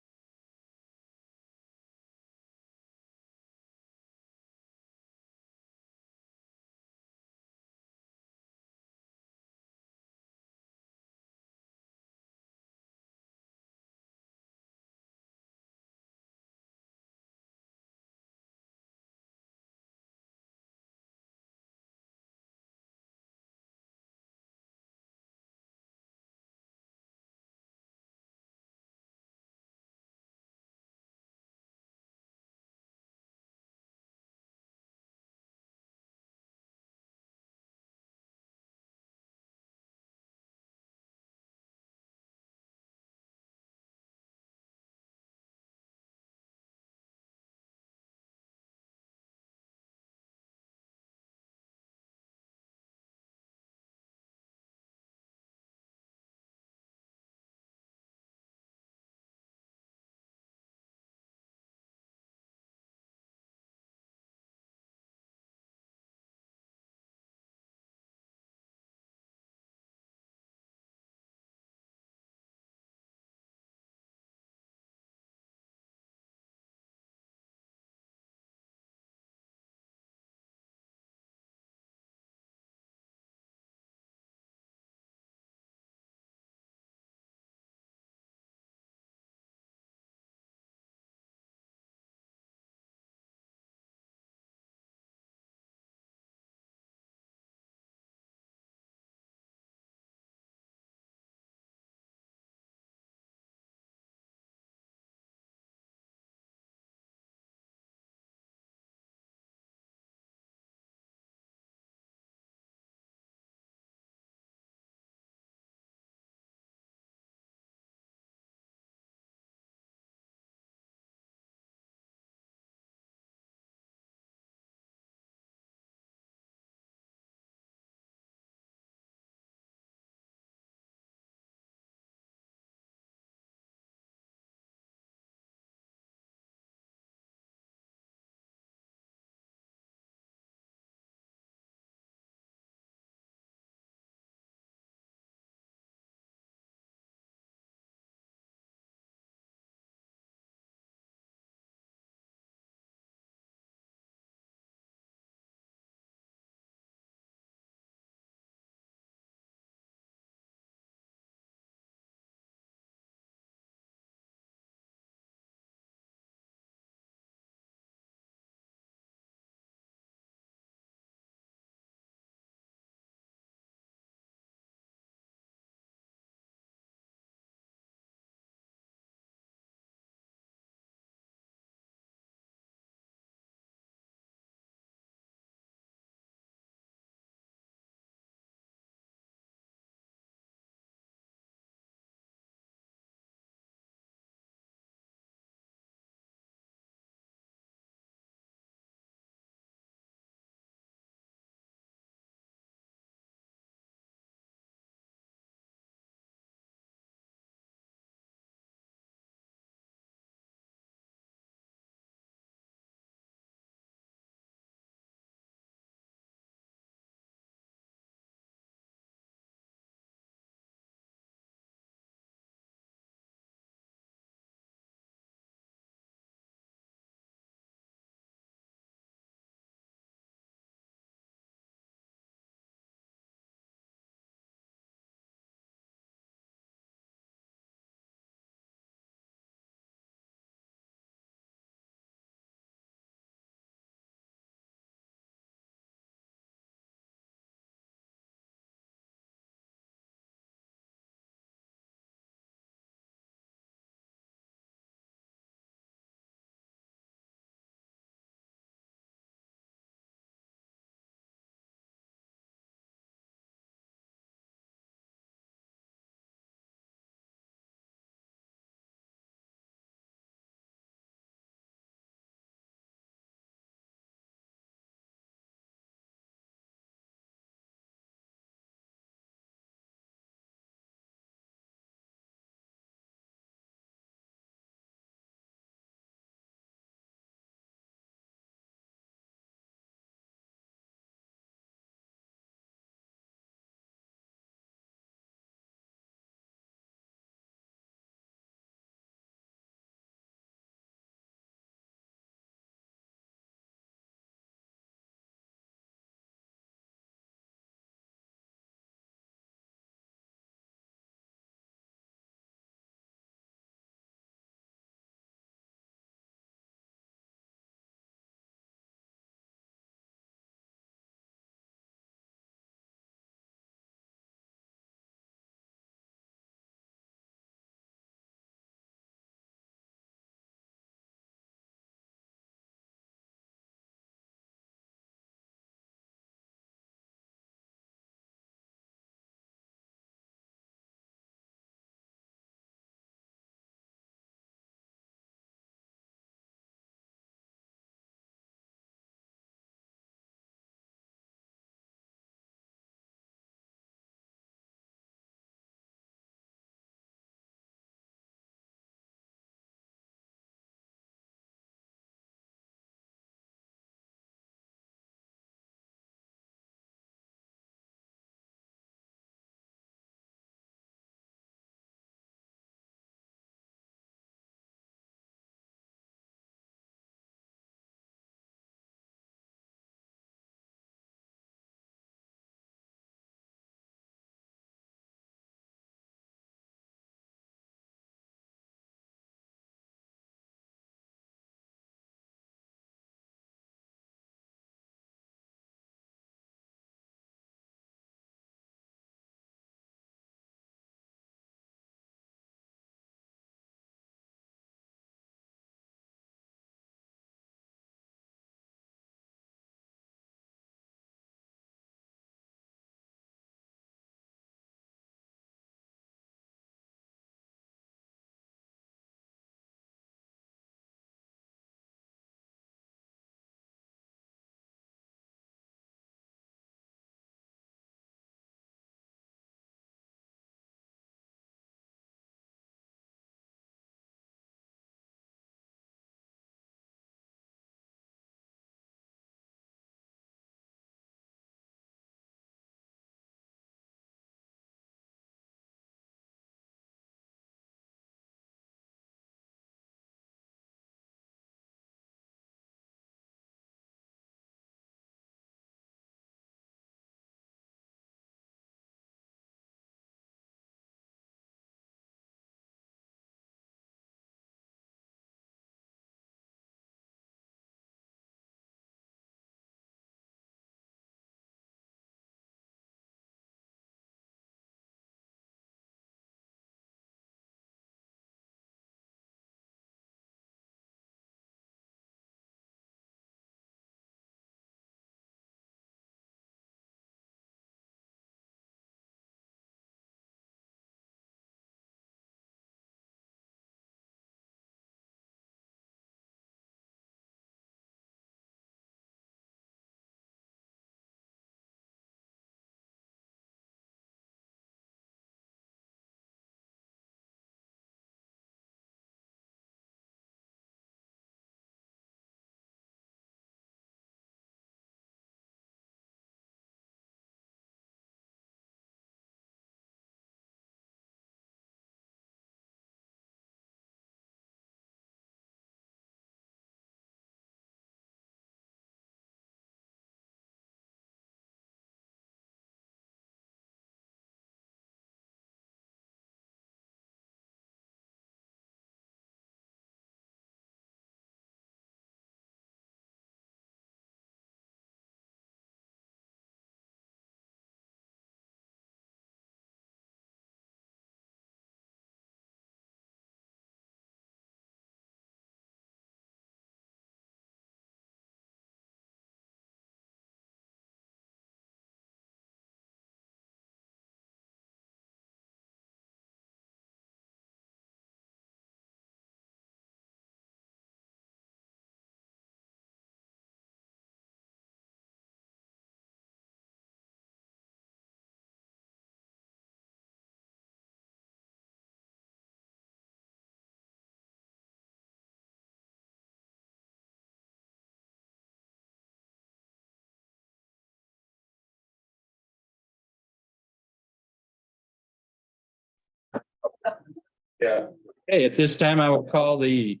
Yeah. Hey, at this time, I will call the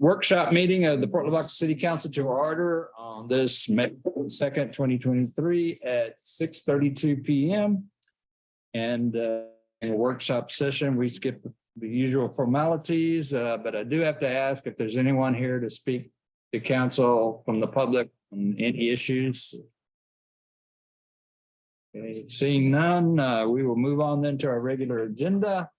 workshop meeting of the Port Lavaca City Council to order on this May 2nd, 2023 at 6:32 PM. And in a workshop session, we skip the usual formalities, but I do have to ask if there's anyone here to speak to council from the public on any issues. Okay, seeing none, we will move on then to our regular agenda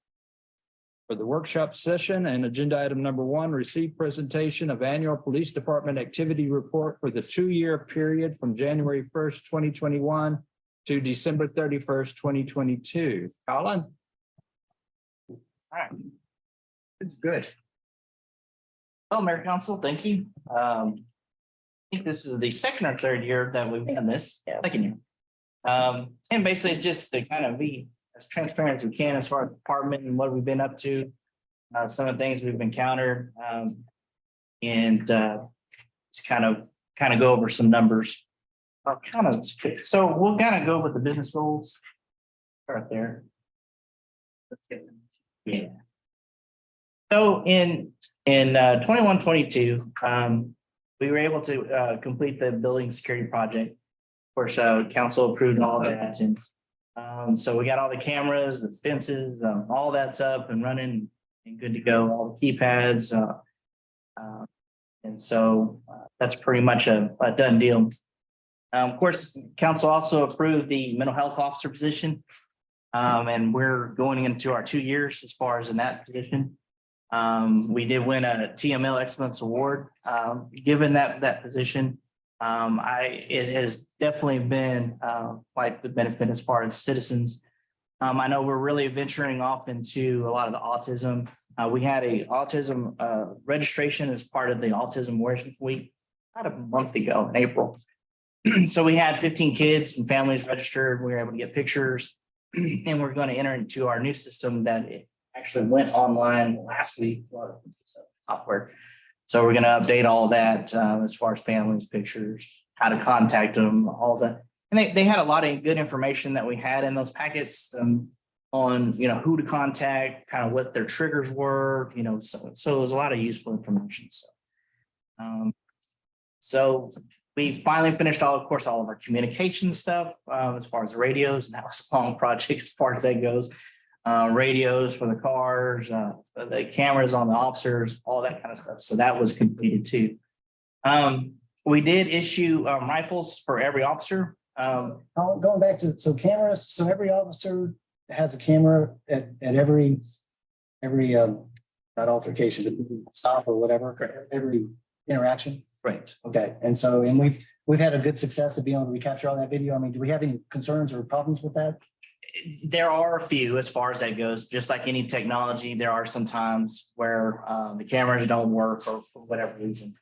for the workshop session. And agenda item number 1, receive presentation of annual police department activity report for the 2-year period from January 1st, 2021 to December 31st, 2022. Colin? All right. It's good. Well, Mayor Council, thank you. I think this is the second or third year that we've done this. Yeah. Second year. And basically it's just to kind of be as transparent as we can as far as the department and what we've been up to. Some of the things we've encountered. And it's kind of go over some numbers. So we'll kind of go over the business goals. Start there. Let's get them. Yeah. So in 21-22, we were able to complete the building security project. Of course, council approved all that, and so we got all the cameras, the fences, all that's up and running and good to go. All the keypads, and so that's pretty much a done deal. Of course, council also approved the mental health officer position, and we're going into our 2 years as far as in that position. We did win a TML Excellence Award. Given that position, it has definitely been quite the benefit as far as citizens. I know we're really venturing off into a lot of the autism. We had a autism registration as part of the Autism Awareness Week about a month ago in April. So we had 15 kids and families registered. We were able to get pictures, and we're going to enter into our new system that it actually went online last week. Software. So we're going to update all that as far as families, pictures, how to contact them, all that. And they had a lot of good information that we had in those packets on, who to contact, kind of what their triggers were, so it was a lot of useful information. So we finally finished all of our communication stuff as far as radios, and that was a long project as far as that goes. Radios for the cars, the cameras on the officers, all that kind of stuff. So that was completed too. We did issue rifles for every officer. Going back to, cameras, so every officer has a camera at every not altercation, but stop or whatever, every interaction. Right. Okay. And we've had a good success of being able to recapture all that video. I mean, do we have any concerns or problems with that? There are a few as far as that goes. Just like any technology, there are some times where the cameras don't work or for whatever reason.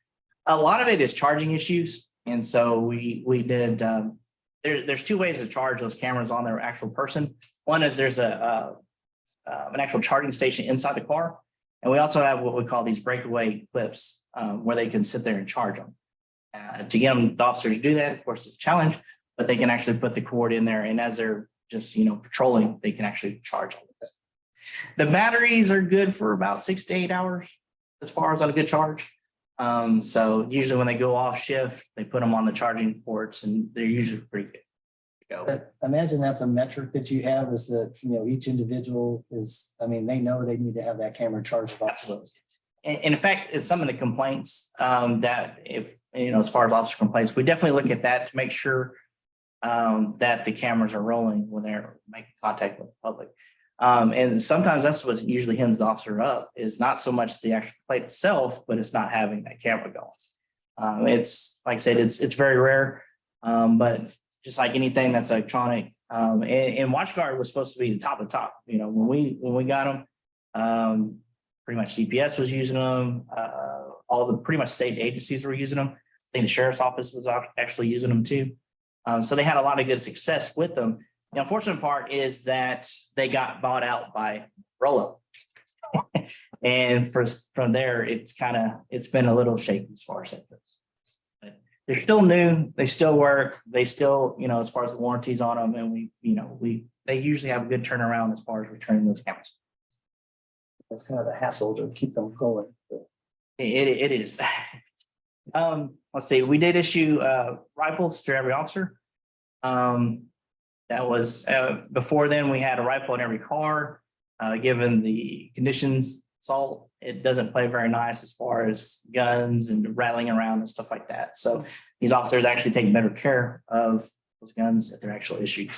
A lot of it is charging issues. And so we did, there's 2 ways to charge those cameras on their actual person. One is there's an actual charging station inside the car. And we also have what we call these breakaway clips where they can sit there and charge them. To get the officers to do that, of course, it's a challenge, but they can actually put the cord in there. And as they're just, patrolling, they can actually charge them. The batteries are good for about 6 to 8 hours as far as on a good charge. So usually when they go off shift, they put them on the charging ports and they're usually pretty good to go. But imagine that's a metric that you have is that, each individual is, they know they need to have that camera charged. Absolutely. And in fact, it's some of the complaints that if, as far as officer complaints, we definitely look at that to make sure that the cameras are rolling when they're making contact with the public. And sometimes that's what usually hems the officer up, is not so much the actual plate itself, but it's not having that camera going. It's like I said, it's very rare, but just like anything that's electronic. And WatchGuard was supposed to be the top of the top. When we got them, pretty much DPS was using them. All the pretty much state agencies were using them. I think the sheriff's office was actually using them too. So they had a lot of good success with them. The unfortunate part is that they got bought out by Rollo. And from there, it's been a little shaky as far as that goes. But they're still new, they still work, they still, as far as the warranties on them, and they usually have a good turnaround as far as returning those cameras. That's kind of the hassle to keep them going. It is. Let's see, we did issue rifles to every officer. That was before then, we had a rifle in every car. Given the conditions, assault, it doesn't play very nice as far as guns and rattling around and stuff like that. So these officers actually take better care of those guns that they're actually issued.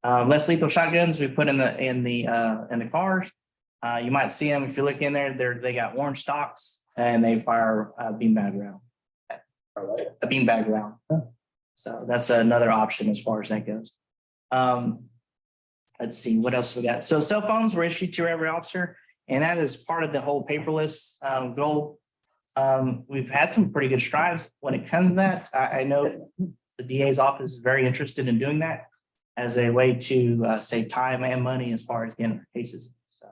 Less lethal shotguns we put in the cars. You might see them if you look in there. They got orange stocks and they fire a beanbag round. A beanbag round. So that's another option as far as that goes. Let's see what else we got. So cell phones were issued to every officer, and that is part of the whole paperless goal. We've had some pretty good strides when it comes to that. I know the DA's office is very interested in doing that as a way to save time and money as far as getting cases. So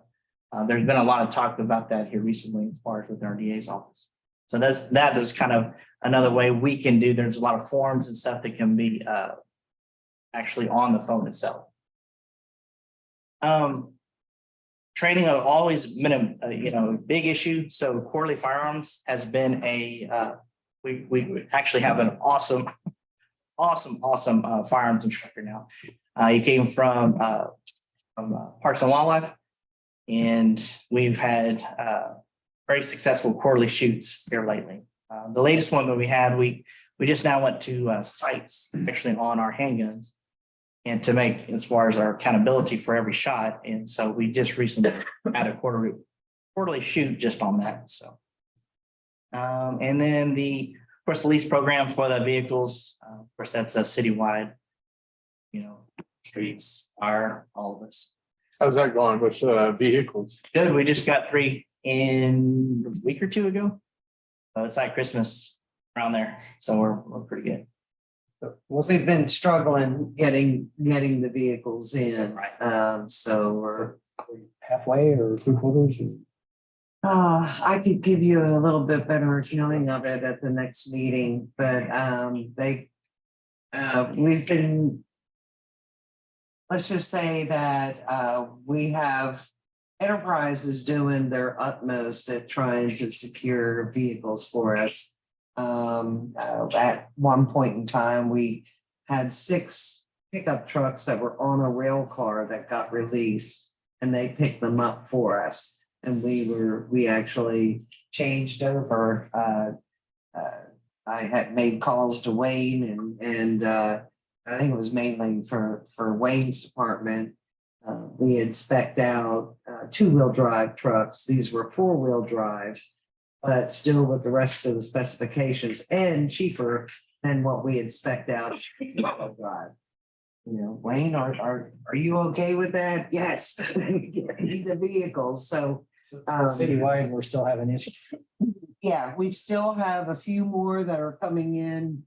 there's been a lot of talk about that here recently as far as with our DA's office. So that is kind of another way we can do. There's a lot of forms and stuff that can be actually on the phone itself. Training have always been a big issue. So quarterly firearms has been we actually have an awesome firearms instructor now. He came from Parks and Wildlife, and we've had very successful quarterly shoots here lately. The latest one that we had, we just now went to sights actually on our handguns, and to make as far as our accountability for every shot. And so we just recently had a quarterly shoot just on that. So, and then of course, the lease program for the vehicles, of course, that's a citywide, streets, fire, all of us. How's that going with vehicles? Good. We just got 3 in a week or 2 ago. It's like Christmas around there. So we're pretty good. Well, they've been struggling getting the vehicles in. Right. So we're Halfway or 3/4? I could give you a little bit better accounting of it at the next meeting, but we've been. Let's just say that we have enterprises doing their utmost at trying to secure vehicles for us. At one point in time, we had 6 pickup trucks that were on a rail car that got released, and they picked them up for us. And we actually changed over. I had made calls to Wayne and I think it was mainly for Wayne's department. We had spec'd out 2-wheel drive trucks. These were 4-wheel drives, but still with the rest of the specifications and cheaper than what we had spec'd out. Drive. Wayne, are you okay with that? Yes. Need the vehicles. So Citywide, we're still having issues. yeah, we still have a few more that are coming in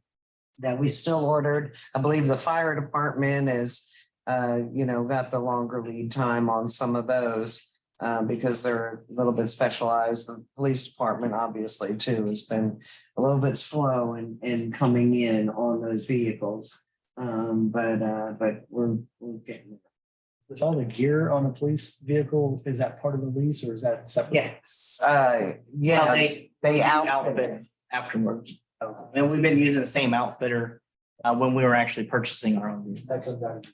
that we still ordered. I believe the fire department is, got the longer lead time on some of those. Because they're a little bit specialized. The police department, obviously, too, has been a little bit slow in coming in on those vehicles. But we're getting there. Is all the gear on a police vehicle, is that part of the lease or is that separate? Yes, Well, they outfit afterwards. And we've been using the same outfitter when we were actually purchasing our own vehicles. That comes out.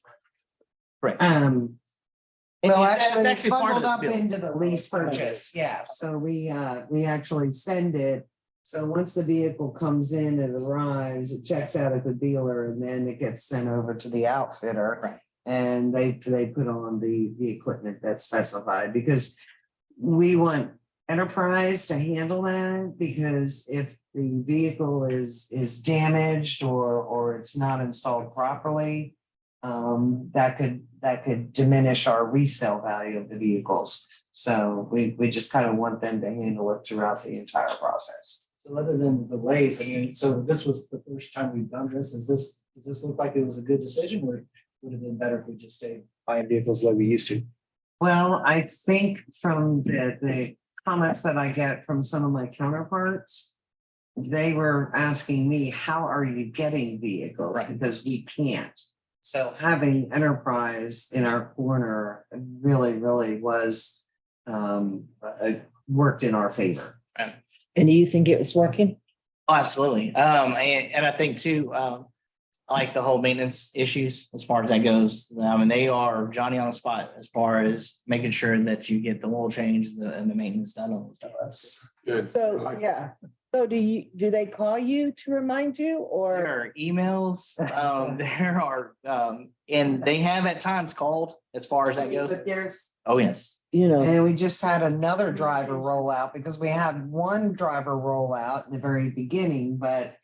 Correct. Well, It's actually, it's actually part of bundled the up bill. into the lease purchase, yeah, so we actually send it. So once the vehicle comes in, it arrives, it checks out at the dealer, and then it gets sent over to the outfitter. Right. And they put on the equipment that's specified, because we want enterprise to handle that, because if the vehicle is damaged or it's not installed properly, that could diminish our resale value of the vehicles. So we just kind of want them to handle it throughout the entire process. So other than the delays, I mean, so this was the first time we've done this. Does this look like it was a good decision, or would it have been better if we just stayed buying vehicles like we used to? Well, I think from the comments that I get from some of my counterparts, they were asking me, how are you getting vehicles? Right. Because we can't. So having enterprise in our corner really was worked in our favor. And do you think it was working? Oh, absolutely. And I think too, I like the whole maintenance issues as far as that goes. And they are Johnny on the spot as far as making sure that you get the oil change and the maintenance done on stuff. Good. So, yeah. So do they call you to remind you or? There are emails, there are, and they have at times called as far as that goes. But there's, Oh, yes. You know, and we just had another driver roll out because we had one driver roll out in the very beginning, but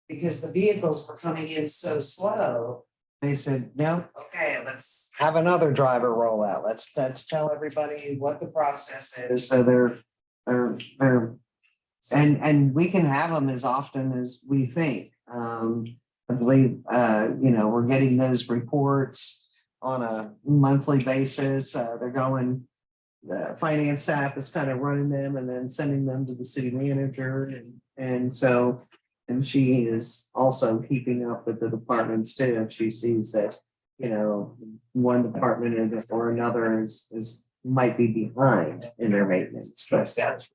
because the vehicles were coming in so slow, they said, no, okay, let's have another driver roll out. Let's tell everybody what the process is. So they're and we can have them as often as we think. I believe, we're getting those reports on a monthly basis. They're going, the finance staff is kind of running them and then sending them to the city manager. And she is also keeping up with the departments too. If she sees that, one department or another is might be behind in their maintenance. But That's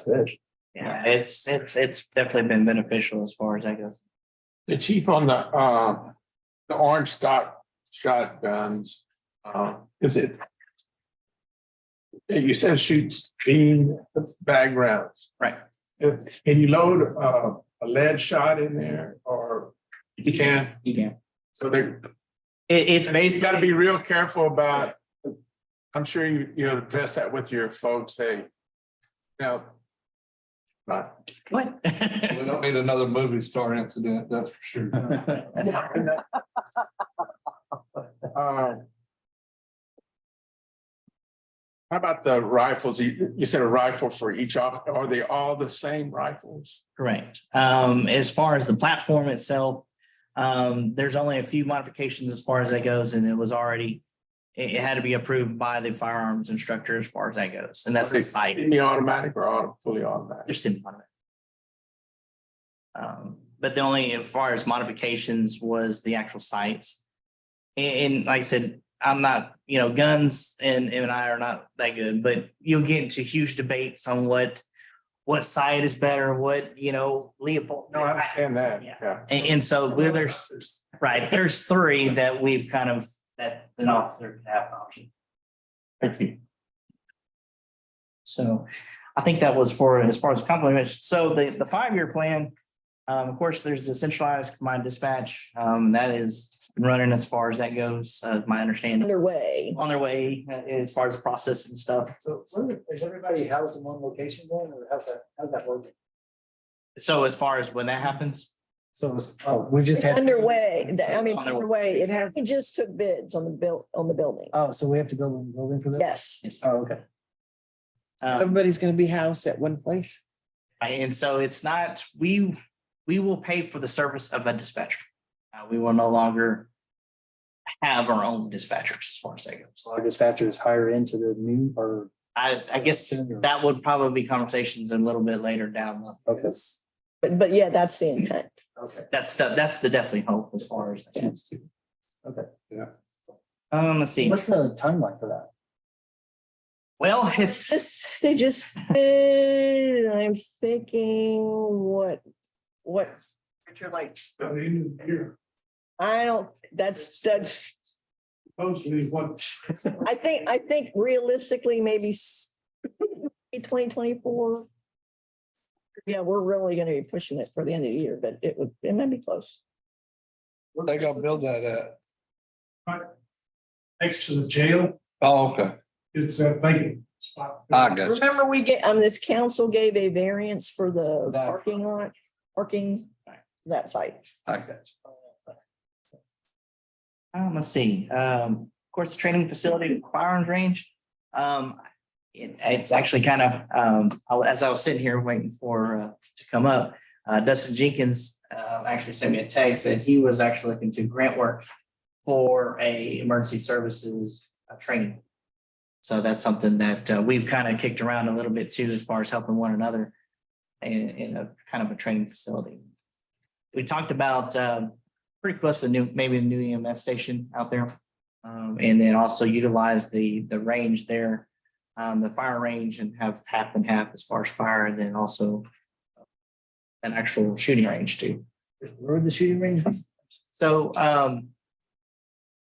good. Yeah, it's definitely been beneficial as far as that goes. The chief on the orange stock shotguns, is it? You said shoots bean bag rounds. Right. Can you load a lead shot in there or you can? You can. So they, It's you basically. gotta be real careful about, I'm sure you address that with your folks, What? We don't need another movie star incident, that's for sure. How about the rifles? You said a rifle for each op, are they all the same rifles? Correct. As far as the platform itself, there's only a few modifications as far as that goes, and it had to be approved by the firearms instructor as far as that goes, and that's the site. Semi-automatic or fully automatic? They're semi-automatic. But the only, as far as modifications, was the actual sights. And like I said, I'm not, guns and I are not that good, but you'll get into huge debates on what side is better, Leopold. No, I understand that. Yeah. And so there's three that we've kind of, that an officer can have an option. Thank you. So I think that was for, as far as complementation. So the 5-year plan, of course, there's the centralized combined dispatch, that is running as far as that goes, my understanding. On their way as far as the process and stuff. So is everybody housed in one location then, or how's that working? So as far as when that happens, So we just had. Underway, Underway. it had, we just took bids on the building. Oh, so we have to go building for this? Yes. Oh, okay. Everybody's gonna be housed at one place? and so it's not, we will pay for the service of a dispatcher. We will no longer have our own dispatchers as far as that goes. So our dispatchers hire into the new or. I guess that would probably be conversations a little bit later down. Okay. But yeah, that's the intent. Okay. That's the definitely hope as far as. Okay. Yeah. Let's see. What's the timeline for that? Well, it's They just, I'm thinking, what, Richard, like, I don't, that's, Supposedly what? I think realistically, maybe 2024. Yeah, we're really gonna be pushing it for the end of the year, but it might be close. Where they gonna build that at? Next to the jail, Oh, okay. it's a vacant spot. I got you. Remember, this council gave a variance for the That- parking that site. I got you. let's see. Of course, the training facility, firearms range. It's actually kind of, as I was sitting here waiting for to come up, Dustin Jenkins actually sent me a text that he was actually looking to grant work for a emergency services training. So that's something that we've kind of kicked around a little bit too, as far as helping one another in a kind of a training facility. We talked about pretty close to maybe the new EMS station out there. And then also utilize the range there the fire range and have half and half as far as fire, and then also an actual shooting range too. Where would the shooting range be? So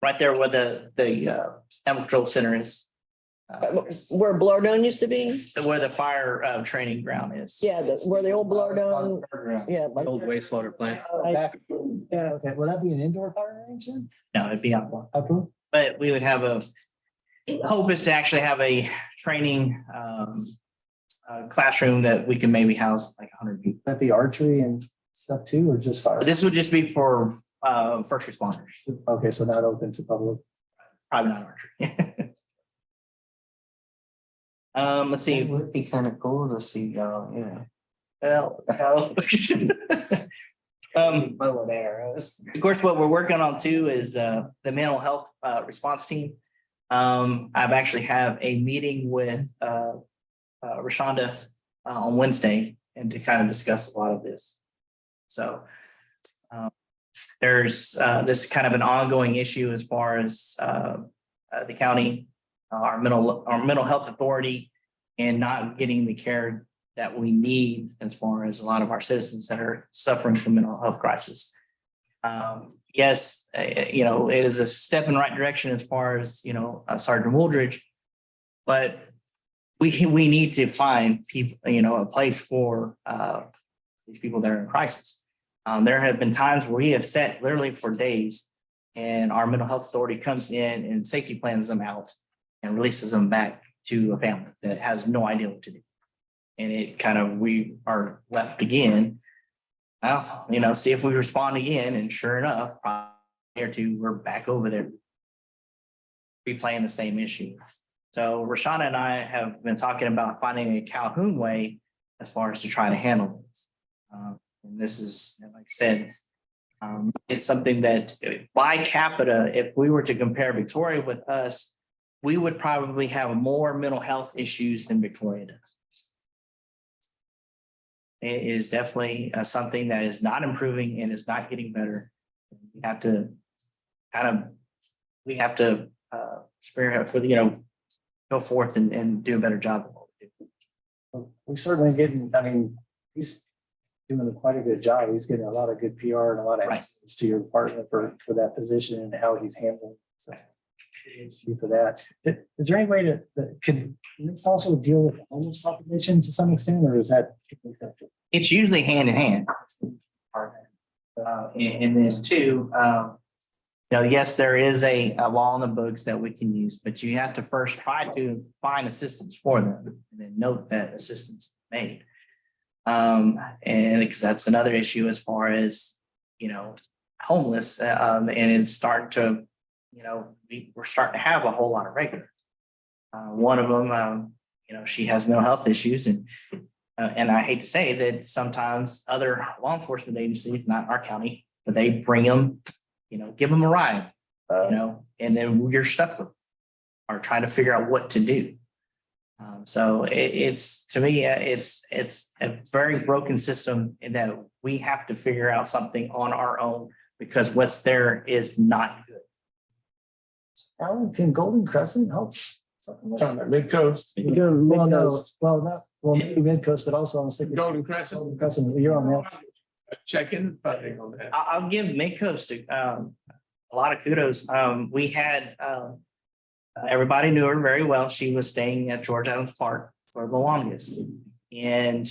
right there where the animal control center is, Where Blardone used to be? where the fire training ground is. Yeah, where the old Blardone, yeah. The old wastewater plant. Yeah. Okay, will that be an indoor fire range then? No, it'd be outdoor. Outdoor? But we would have hope is to actually have a training classroom that we can maybe house like 100 people. That be archery and stuff too, or just fire? This would just be for first responders, Okay, so not open to public. probably not archery. Let's It see. would be kind of cool to see y'all, you know. Well, Bow and arrows. of course, what we're working on too is the mental health response team. I've actually have a meeting with Rashonda on Wednesday and to kind of discuss a lot of this. So there's this kind of an ongoing issue as far as the county, our mental health authority, and not getting the care that we need as far as a lot of our citizens that are suffering from mental health crisis. Yes, you know, it is a step in the right direction as far as, you know, Sergeant Wooldridge, but we need to find people, you know, a place for these people that are in crisis. There have been times where we have sat literally for days and our mental health authority comes in and safety plans them out and releases them back to a family that has no idea what to do. And it kind of, we are left again. Well, you know, see if we respond again, and sure enough, probably a year or two, we're back over there replaying the same issue. So Rashana and I have been talking about finding a Calhoun way as far as to try to handle this. And this is, like I said, it's something that by capita, if we were to compare Victoria with us, we would probably have more mental health issues than Victoria does. It is definitely something that is not improving and is not getting better. We have to spearhead for, you know, go forth and do a better job of what we do. We certainly getting, I mean, he's doing quite a good job. He's getting a lot of good PR and a lot of Right. access to your department for that position and how he's handling. So thank you for that. Is there any way can this also deal with the homeless population to some extent, or is that? It's usually hand in hand. And then two, you know, yes, there is a law in the books that we can use, but you have to first try to find assistance for them and then note that assistance is made. And because that's another issue as far as, you know, homeless, and it's starting to, you know, we're starting to have a whole lot of regulars. One of them, you know, she has mental health issues, and I hate to say that sometimes other law enforcement agencies, not our county, but they bring them, you know, give them a ride, you know, and then you're stuck with them or trying to figure out what to do. So it's to me, it's a very broken system in that we have to figure out something on our own because what's there is not good. Alan, can Golden Crescent help? Something like that? Mid-coast, Well, no, well, not, well, maybe Mid-Coast, but also I was thinking Golden Crescent, Golden Crescent, you're on that. check-in funding on that. I'll give Midcoast a lot of kudos. We had everybody knew her very well. She was staying at George Adams Park for the longest. And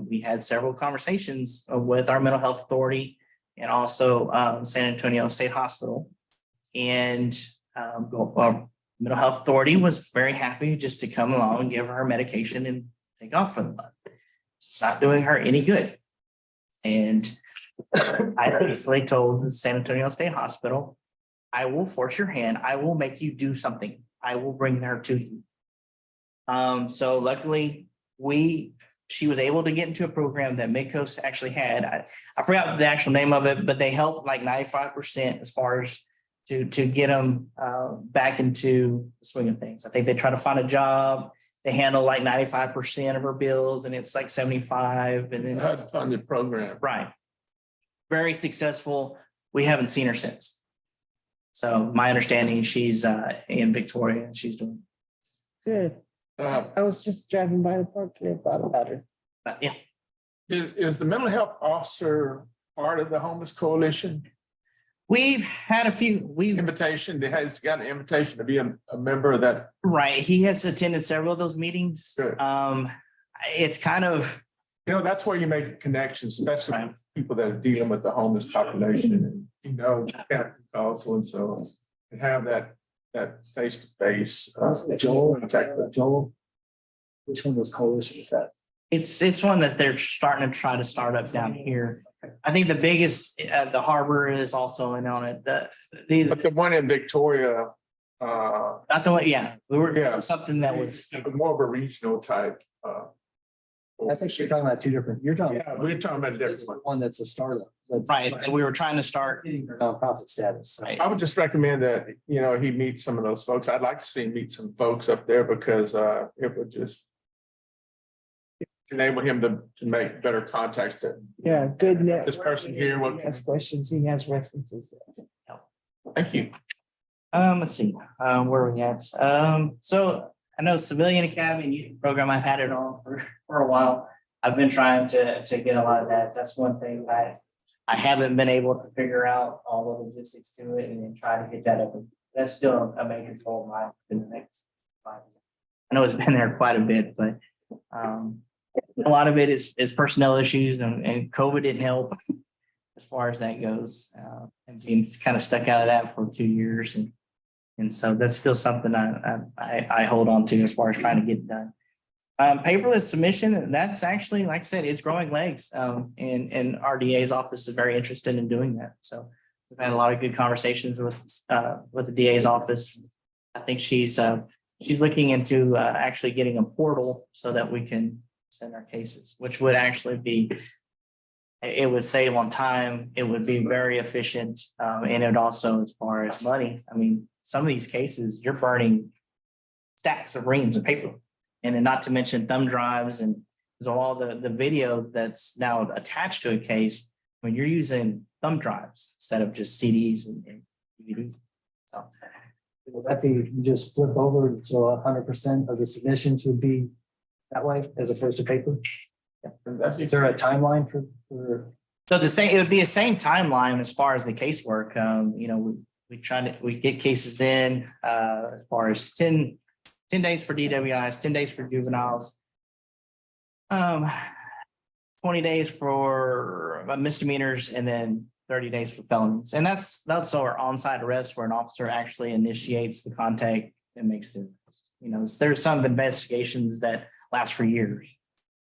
we had several conversations with our mental health authority and also San Antonio State Hospital. And our mental health authority was very happy just to come along and give her medication and take off for the month. It's not doing her any good. And I basically told the San Antonio State Hospital, I will force your hand. I will make you do something. I will bring her to you. So luckily she was able to get into a program that Midcoast actually had. I forgot the actual name of it, but they helped like 95% as far as to get them back into the swing of things. I think they try to find a job. They handle like 95% of her bills and it's like 75 and then HUD-funded program. right. Very successful. We haven't seen her since. So my understanding, she's in Victoria and she's doing Good. I was just driving by the park today, thought about it. But yeah, Is the mental health officer part of the homeless coalition? we've had a few, Invitation, has got an invitation to be a member of that. right, he has attended several of those meetings. Good. It's kind of, You know, that's where you make connections, especially with people that are dealing with the homeless population and, you know, also and so on. And have that face to face. Joel, which one of those coalitions is that? it's one that they're starting to try to start up down here. I think the biggest, the harbor is also in on it, But the one in Victoria, that's the one, yeah, we were, Yeah. something that was, more of a regional type. I think you're talking about two different, you're talking. Yeah, we're talking about a different one. One that's a startup. That's right, and we were trying to start, getting their nonprofit status. right, I would just recommend that, you know, he meet some of those folks. I'd like to see him meet some folks up there because it would just enable him to make better contacts that Yeah, good. this person here will. Has questions, he has references. Thank you. let's see, where are we at? So I know Civilian Academy Youth Program, I've had it on for a while. I've been trying to get a lot of that. That's one thing I haven't been able to figure out all the logistics to it and then try to get that up. That's still a major goal of mine in the next 5 years. I know it's been there quite a bit, but a lot of it is personnel issues and COVID didn't help as far as that goes. And being kind of stuck out of that for 2 years. And so that's still something I hold on to as far as trying to get it done. Paperless submission, that's actually, like I said, it's growing legs. And our DA's office is very interested in doing that. So we've had a lot of good conversations with the DA's office. I think she's looking into actually getting a portal so that we can send our cases, which would actually be, it would save on time. It would be very efficient. And it also, as far as money, I mean, some of these cases, you're burning stacks of reams of paper. And then not to mention thumb drives and so all the video that's now attached to a case when you're using thumb drives instead of just CDs and DVDs. So I think you just flip over, so 100% of the submissions would be that way as opposed to paper. Is there a timeline for? so it would be the same timeline as far as the casework. You know, we get cases in as far as 10 days for DWIs, 10 days for juveniles. 20 days for misdemeanors and then 30 days for felonies. And that's our on-site arrest where an officer actually initiates the contact and makes the, you know, there's some investigations that last for years.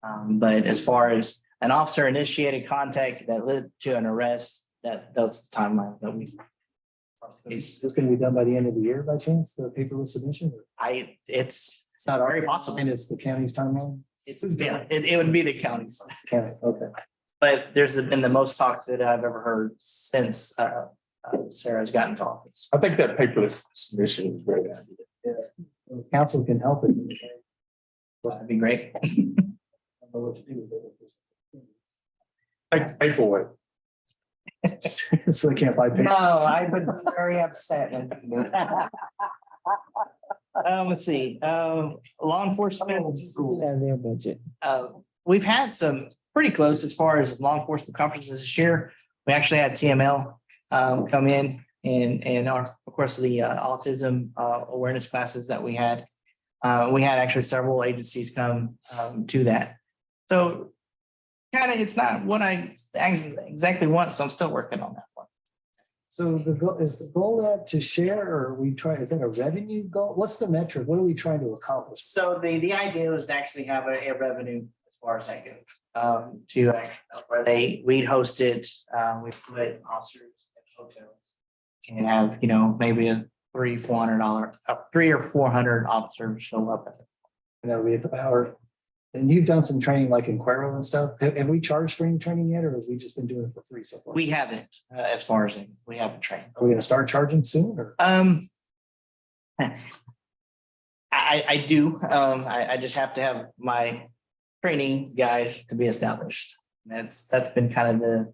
But as far as an officer initiated contact that led to an arrest, that's the timeline that we. It's going to be done by the end of the year by chance, the paperless submission? It's not very possible. And it's the county's timeline? It would be the county's. County, okay. But there's been the most talk that I've ever heard since Sarah's gotten to office. I think that paperless submission is great. Yes. Council can help it. That'd be great. I don't know what to do with it. Pay for it. So they can't buy paper. No, I would be very upset. Let's see, law enforcement. And their budget. We've had some pretty close as far as law enforcement conferences this year. We actually had TML come in and of course, the autism awareness classes that we had. We had actually several agencies come to that. So kind of, it's not what I exactly want, so I'm still working on that one. So the goal, is the goal that to share, or are we trying, is it a revenue goal? What's the metric? What are we trying to accomplish? So the idea was to actually have a revenue as far as that goes. To where we'd host it, we put officers in hotels and have, you know, maybe a $300-400 or $400 officers show up. And that'll be at the power. And you've done some training like in Cuero and stuff. Have we charged for any training yet, or have we just been doing it for free so far? We haven't, as far as we haven't trained. Are we gonna start charging soon, or? I do. I just have to have my training guys to be established. That's been kind of the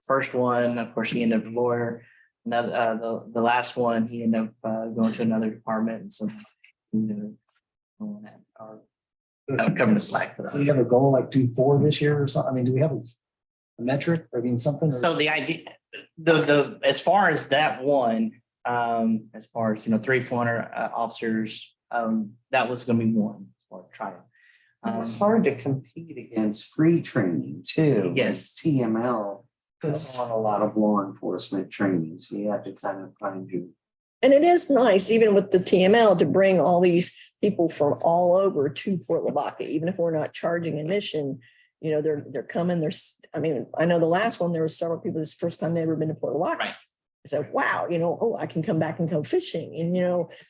first one. Of course, he ended up a lawyer. Another the last one, he ended up going to another department. And so Or covering the slack. So you have a goal like do 4 this year or something? I mean, do we have a metric? I mean, something? or- So the idea, as far as that one, as far as, 300-400 officers, that was gonna be one for trial. It's hard to compete against free training too. Yes. TML puts on a lot of law enforcement training, so you have to kind of find your. And it is nice, even with the TML, to bring all these people from all over to Fort Lavaca, even if we're not charging admission. They're coming, I mean, I know the last one, there were several people, this is the first time they ever been to Fort Lavaca. Right. I said, wow, I can come back and go fishing. And,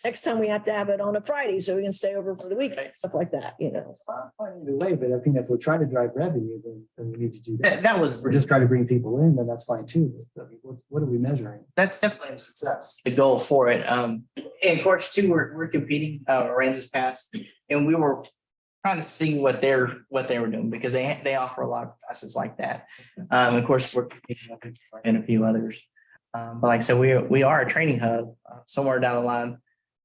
next time we have to have it on a Friday so we can stay over for the week, stuff like that. Either way, but I think if we're trying to drive revenue, then we need to do that. That was, If we're just trying to bring people in, then that's fine too. But, I mean, what are we measuring? that's definitely a success, the goal for it. And of course, too, we're competing, Aransas Pass, and we were trying to see what they were doing, because they offer a lot of classes like that. Of course, we're competing in a few others. But like I said, we are a training hub. Somewhere down the line,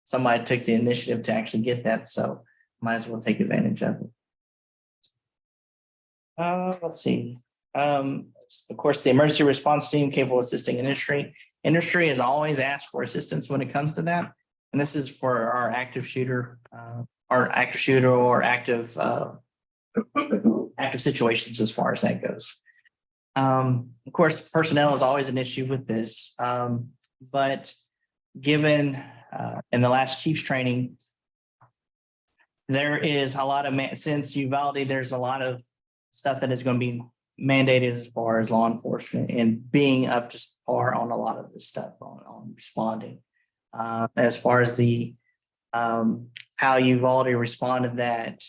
somebody took the initiative to actually get that, so might as well take advantage of it. Let's see. Of course, the emergency response team capable of assisting industry. Industry has always asked for assistance when it comes to that, and this is for our active shooter, or active situations as far as that goes. Of course, personnel is always an issue with this, but given in the last chief's training, there is a lot of, since Uvalde, there's a lot of stuff that is going to be mandated as far as law enforcement and being up to par on a lot of this stuff on responding. As far as the how Uvalde responded, that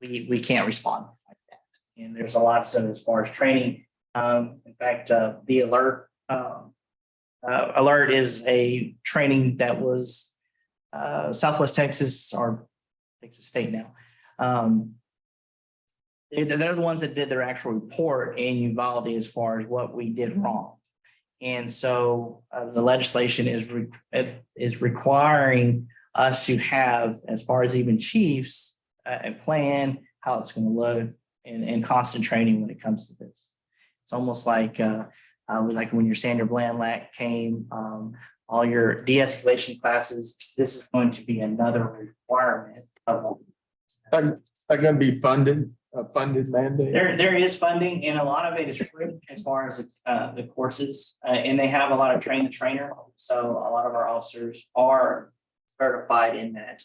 we can't respond. And there's a lot of stuff as far as training. In fact, the alert is a training that was Southwest Texas, or Texas State now. They're the ones that did their actual report in Uvalde as far as what we did wrong. And so the legislation is requiring us to have, as far as even chiefs, a plan, how it's going to look, and constant training when it comes to this. It's almost like when your Sandra Blandlack came, all your de-escalation classes, this is going to be another requirement of Are going to be funded, a funded mandate? there is funding, and a lot of it is free as far as the courses, and they have a lot of train the trainer. So a lot of our officers are certified in that.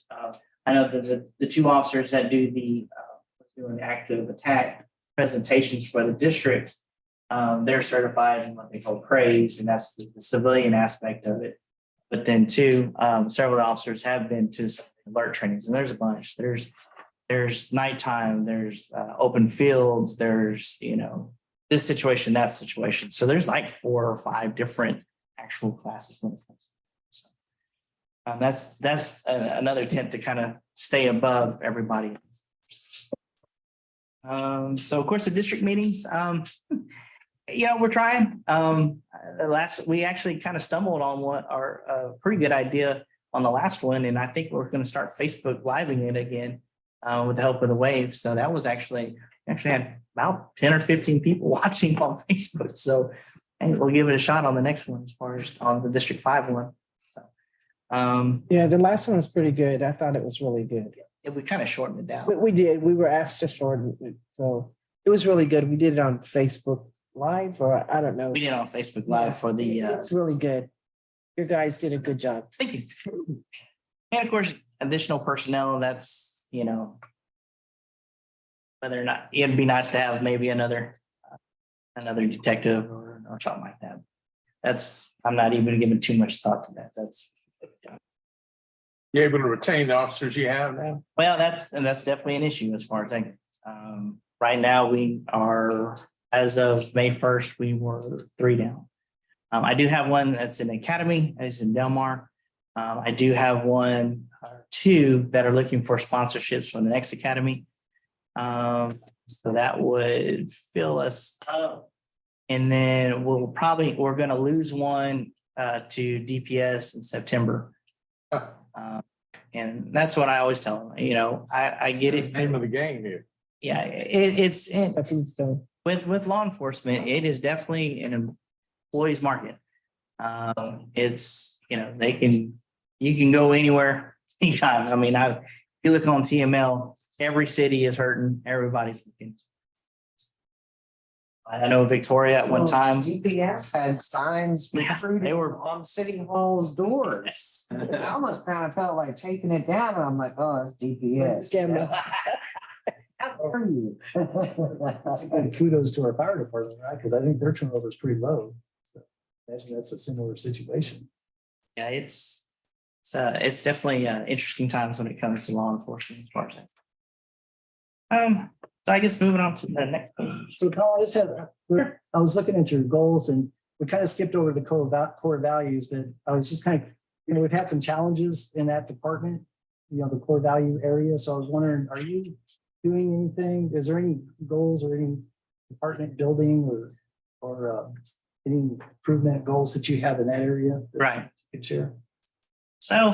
I know that the 2 officers that do doing active attack presentations for the districts, they're certified in what they call praise, and that's the civilian aspect of it. But then too, several officers have been to some alert trainings, and there's a bunch. There's nighttime, there's open fields, there's this situation, that situation. So there's like 4 or 5 different actual classes when it comes. So that's another attempt to kind of stay above everybody. So of course the district meetings, we're trying. We actually kind of stumbled on a pretty good idea on the last one, and I think we're going to start Facebook living it again with the help of the wave. So that was actually had about 10 or 15 people watching on Facebook. So we'll give it a shot on the next one as far as on the District 5 one. So Yeah, the last one was pretty good. I thought it was really good. we kind of shortened it down. We did. We were asked to shorten it. So it was really good. We did it on Facebook Live, or I don't know. We did it on Facebook Live for the. It's really good. Your guys did a good job. Thank you. And of course, additional personnel, that's, whether or not, it'd be nice to have maybe another detective or something like that. I'm not even giving too much thought to that. You're able to retain the officers you have now? Well, that's definitely an issue as far as I right now, we are, as of May 1st, we were 3 down. I do have one that's in the academy, it's in Del Mar. I do have 1 or 2 that are looking for sponsorships from the next academy. So that would fill us up. And then we're going to lose 1 to DPS in September. And that's what I always tell them, I get it. Name of the game here. Yeah, with law enforcement, it is definitely an employee's market. You can go anywhere, anytime. I mean, if you look on TML, every city is hurting, everybody's looking. I know Victoria at one time. GPS had signs. Yes, they were on City Hall's doors. I almost kind of felt like taking it down, and I'm like, oh, it's GPS. How dare you? Kudos to our fire department, right? Because I think their turnover is pretty low. So imagine that's a similar situation. Yeah, it's definitely interesting times when it comes to law enforcement as far as that. So I guess moving on to the next page. So Paul, I was looking at your goals and we kind of skipped over the core values, but I was just kind of, we've had some challenges in that department, the core value area. So I was wondering, are you doing anything? Is there any goals or any department building or any improvement goals that you have in that area? Right. You could share. So,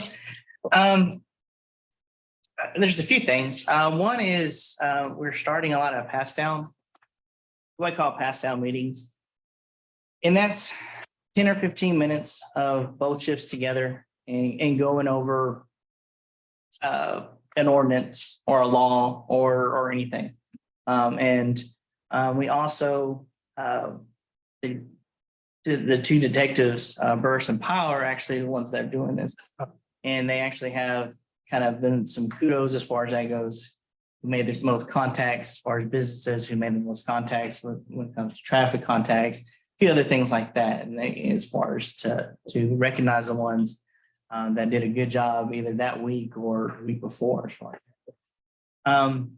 there's a few things. One is we're starting a lot of pass down, what I call pass down meetings. And that's 10 or 15 minutes of both shifts together and going over an ordinance or a law or anything. We also, the two detectives, Burris and Powell, are actually the ones that are doing this. And they actually have kind of been some kudos as far as that goes. Who made the most contacts as far as businesses, who made the most contacts when it comes to traffic contacts, a few other things like that. And as far as to recognize the ones that did a good job either that week or the week before. And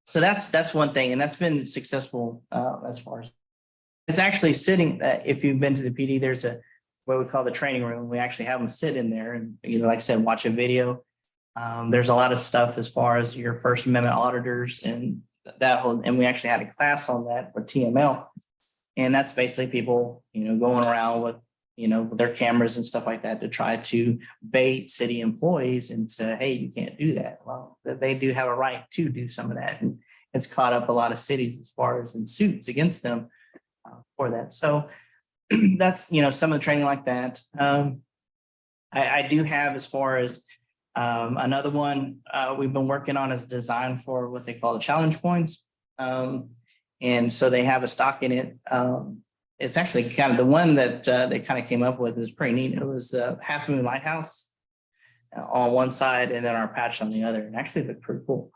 so that's one thing, and that's been successful as far as it's actually sitting. If you've been to the PD, there's what we call the training room. We actually have them sit in there and, like I said, watch a video. There's a lot of stuff as far as your First Amendment auditors and and we actually had a class on that for TML. And that's basically people, going around with, with their cameras and stuff like that to try to bait city employees into, hey, you can't do that. Well, they do have a right to do some of that. And it's caught up a lot of cities as far as in suits against them for that. So that's, some of the training like that. I do have as far as another one we've been working on is design for what they call the challenge points. And so they have a stock in it. It's actually kind of the one that they kind of came up with is pretty neat. It was the Half Moon Lighthouse on one side and then our patch on the other, and actually looked pretty cool.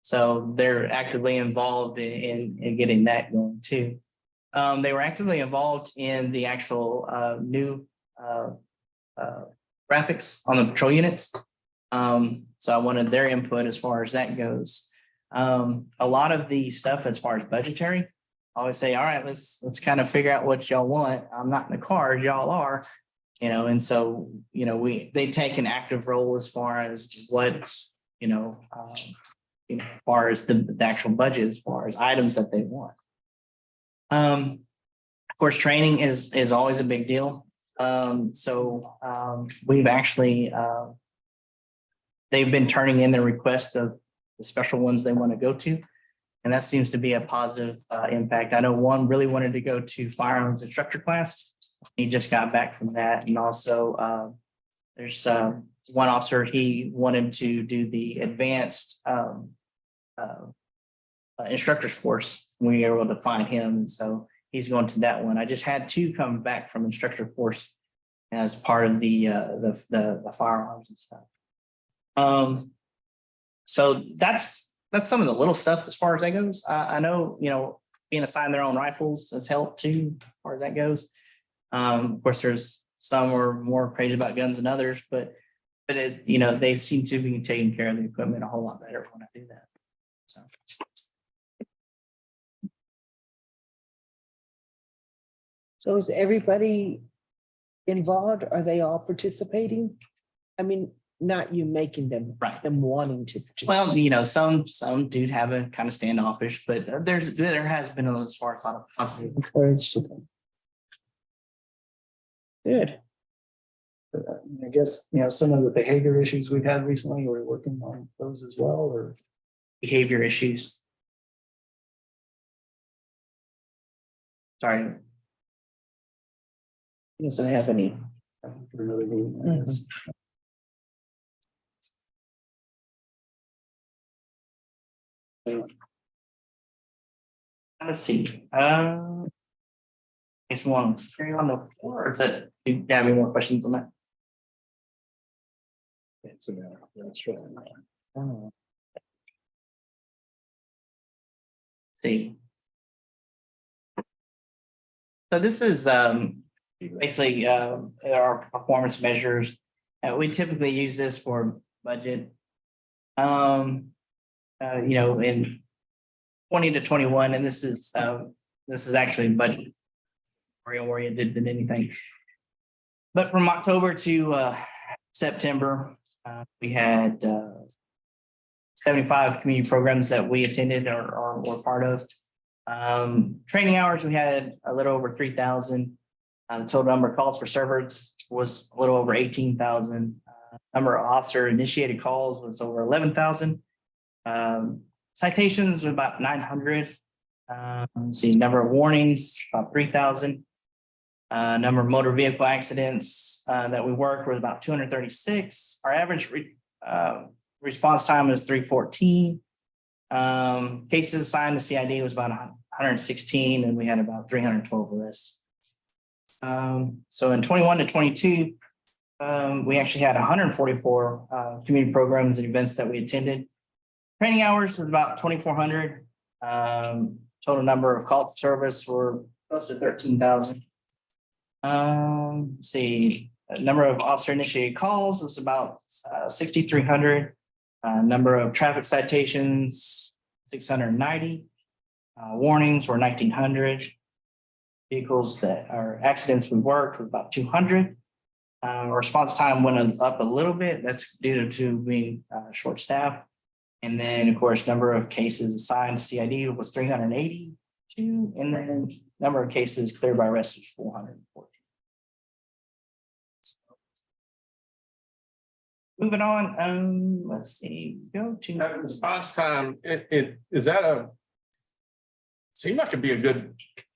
So they're actively involved in getting that going too. They were actively involved in the actual new graphics on the patrol units. So I wanted their input as far as that goes. A lot of the stuff as far as budgetary, I always say, all right, let's kind of figure out what y'all want. I'm not in the car, y'all are, and so, they take an active role as far as what, as far as the actual budget, as far as items that they want. Of course, training is always a big deal. We've actually, they've been turning in their request of the special ones they want to go to. And that seems to be a positive impact. I know one really wanted to go to firearms instructor class. He just got back from that. And also there's one officer, he wanted to do the advanced instructor's course. We were able to find him. And so he's going to that one. I just had two come back from instructor course as part of the firearms and stuff. So that's some of the little stuff as far as that goes. I know, being assigned their own rifles has helped too, as far as that goes. Of course, there's some who are more crazy about guns than others, but it, they seem to be taking care of the equipment a whole lot better when I do that. So is everybody involved? Are they all participating? I mean, not you making them, right? Them wanting to participate. Well, some do have a kind of standoffish, but there has been as far as a lot of positive. Encouraged to them. Good. I guess, some of the behavior issues we've had recently, we're working on those as well, or? Behavior issues. Sorry. He doesn't have any. For another meeting, I guess. Let's see, It's one, carry on the floor, or is that, do you have any more questions on that? That's right. See. So this is basically our performance measures. We typically use this for budget. In 20 to 21, and this is actually budget oriented than anything. But from October to September, we had 75 community programs that we attended or were part of. Training hours, we had a little over 3,000. The total number of calls for servers was a little over 18,000. Number of officer initiated calls was over 11,000. Citations were about 900. See, number of warnings, about 3,000. Number of motor vehicle accidents that we worked was about 236. Our average response time was 314. Cases assigned to CID was about 116, and we had about 312 arrests. So in 21 to 22, we actually had 144 community programs and events that we attended. Training hours was about 2,400. Total number of calls for service were close to 13,000. Let's see, number of officer initiated calls was about 6,300. Number of traffic citations, 690. Warnings were 1,900. Vehicles that are accidents we worked was about 200. Response time went up a little bit. That's due to being short staffed. And then, of course, number of cases assigned to CID was 382. And then number of cases cleared by arrest was 414. Moving on, let's see, go to That response time, it is that seemed like it'd be a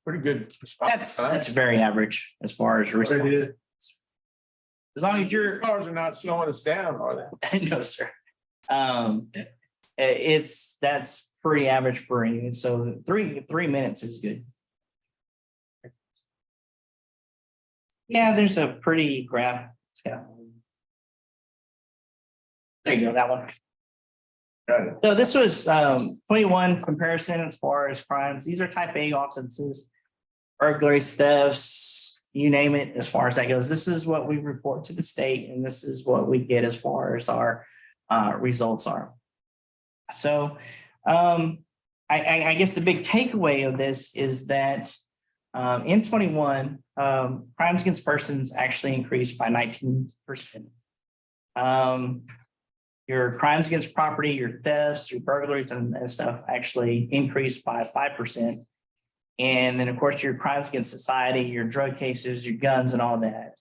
pretty good response time. that's very average as far as response. It is. As long as you're Cars are not slowing us down, are they? no, sir. That's pretty average for anything. So 3 minutes is good. Yeah, there's a pretty graph. There you go, that one. Got it. So this was 21 comparison as far as crimes. These are type A offenses, burglaries, thefts, you name it, as far as that goes. This is what we report to the state, and this is what we get as far as our results are. So I guess the big takeaway of this is that in 21, crimes against persons actually increased by 19%. Your crimes against property, your thefts, your burglaries and stuff actually increased by 5%. And then, of course, your crimes against society, your drug cases, your guns and all that,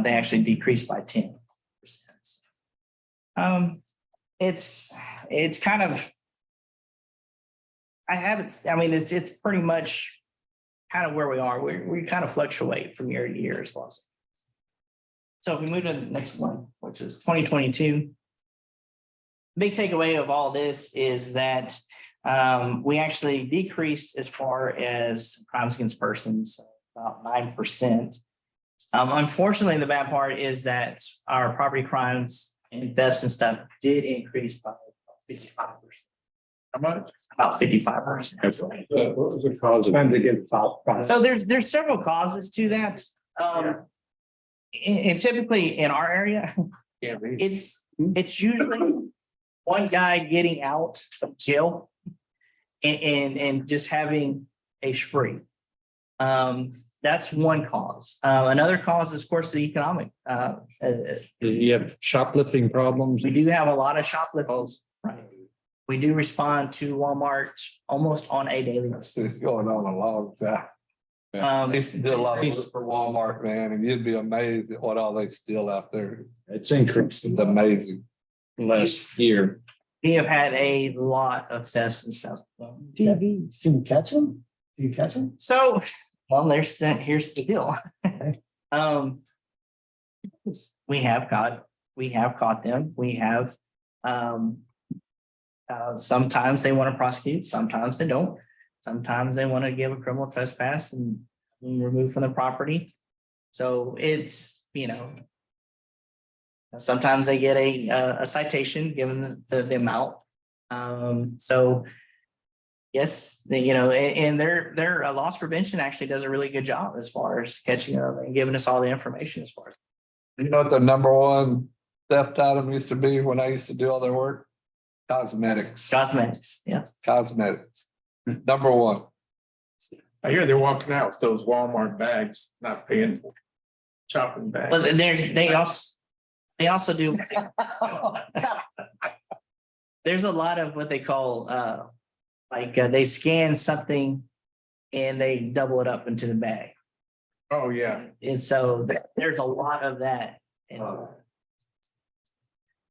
they actually decreased by 10%. It's kind of, it's pretty much kind of where we are. We kind of fluctuate from year to year as well. So if we move to the next one, which is 2022. Big takeaway of all this is that we actually decreased as far as crimes against persons, about 9%. Unfortunately, the bad part is that our property crimes and thefts and stuff did increase by 55%. How much? About 55%. What was the cause? Times against top. So there's several causes to that. And typically in our area, it's usually one guy getting out of jail and just having a spree. That's one cause. Another cause is, of course, the economic. You have shoplifting problems. We do have a lot of shoplifters. Right. We do respond to Walmart almost on a daily basis. It's going on a long time. They used to do a lot of work for Walmart, man, and you'd be amazed at what all they steal out there. It's increased It's amazing. last year. We have had a lot of thefts and stuff. TVs. Can you catch them? Do you catch them? So, well, here's the deal. Um. We have caught them. We have, sometimes they want to prosecute, sometimes they don't. Sometimes they want to give a criminal trespass and remove from the property. So it's, sometimes they get a citation given the amount. So yes, and their loss prevention actually does a really good job as far as catching them and giving us all the information as far as. You know what the number one theft item used to be when I used to do all their work? Cosmetics. Cosmetics, yeah. Cosmetics. Number one. I hear they're walking out with those Walmart bags, not paying for shopping bags. Well, they also do. There's a lot of what they call, they scan something and they double it up into the bag. Oh, yeah. And so there's a lot of that. And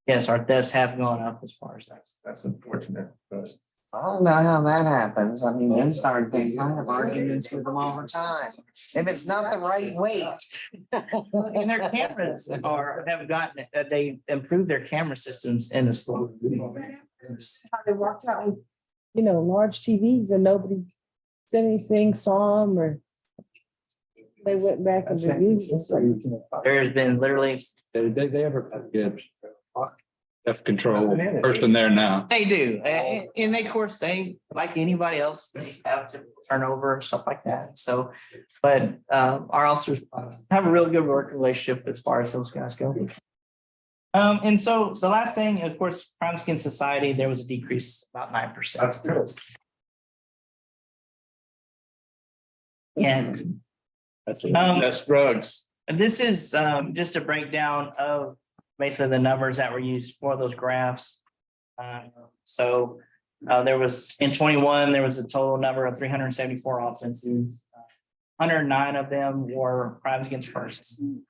yes, our thefts have gone up as far as That's unfortunate, but. I don't know how that happens. I mean, those are big kind of arguments with them all the time. If it's not the right weight. and their cameras have gotten, they improved their camera systems in the store. They walked out with, large TVs and nobody said anything, saw them, or they went back and reviewed it. There's been literally. They ever get theft control person there now. They do. And of course, they, like anybody else, they have to turn over and stuff like that. So, but our officers have a really good working relationship as far as those guys go. And so the last thing, of course, crimes against society, there was a decrease about 9%. That's good. And That's drugs. and this is just a breakdown of basically the numbers that were used for those graphs. So there was in 21, there was a total number of 374 offenses. 109 of them were crimes against person.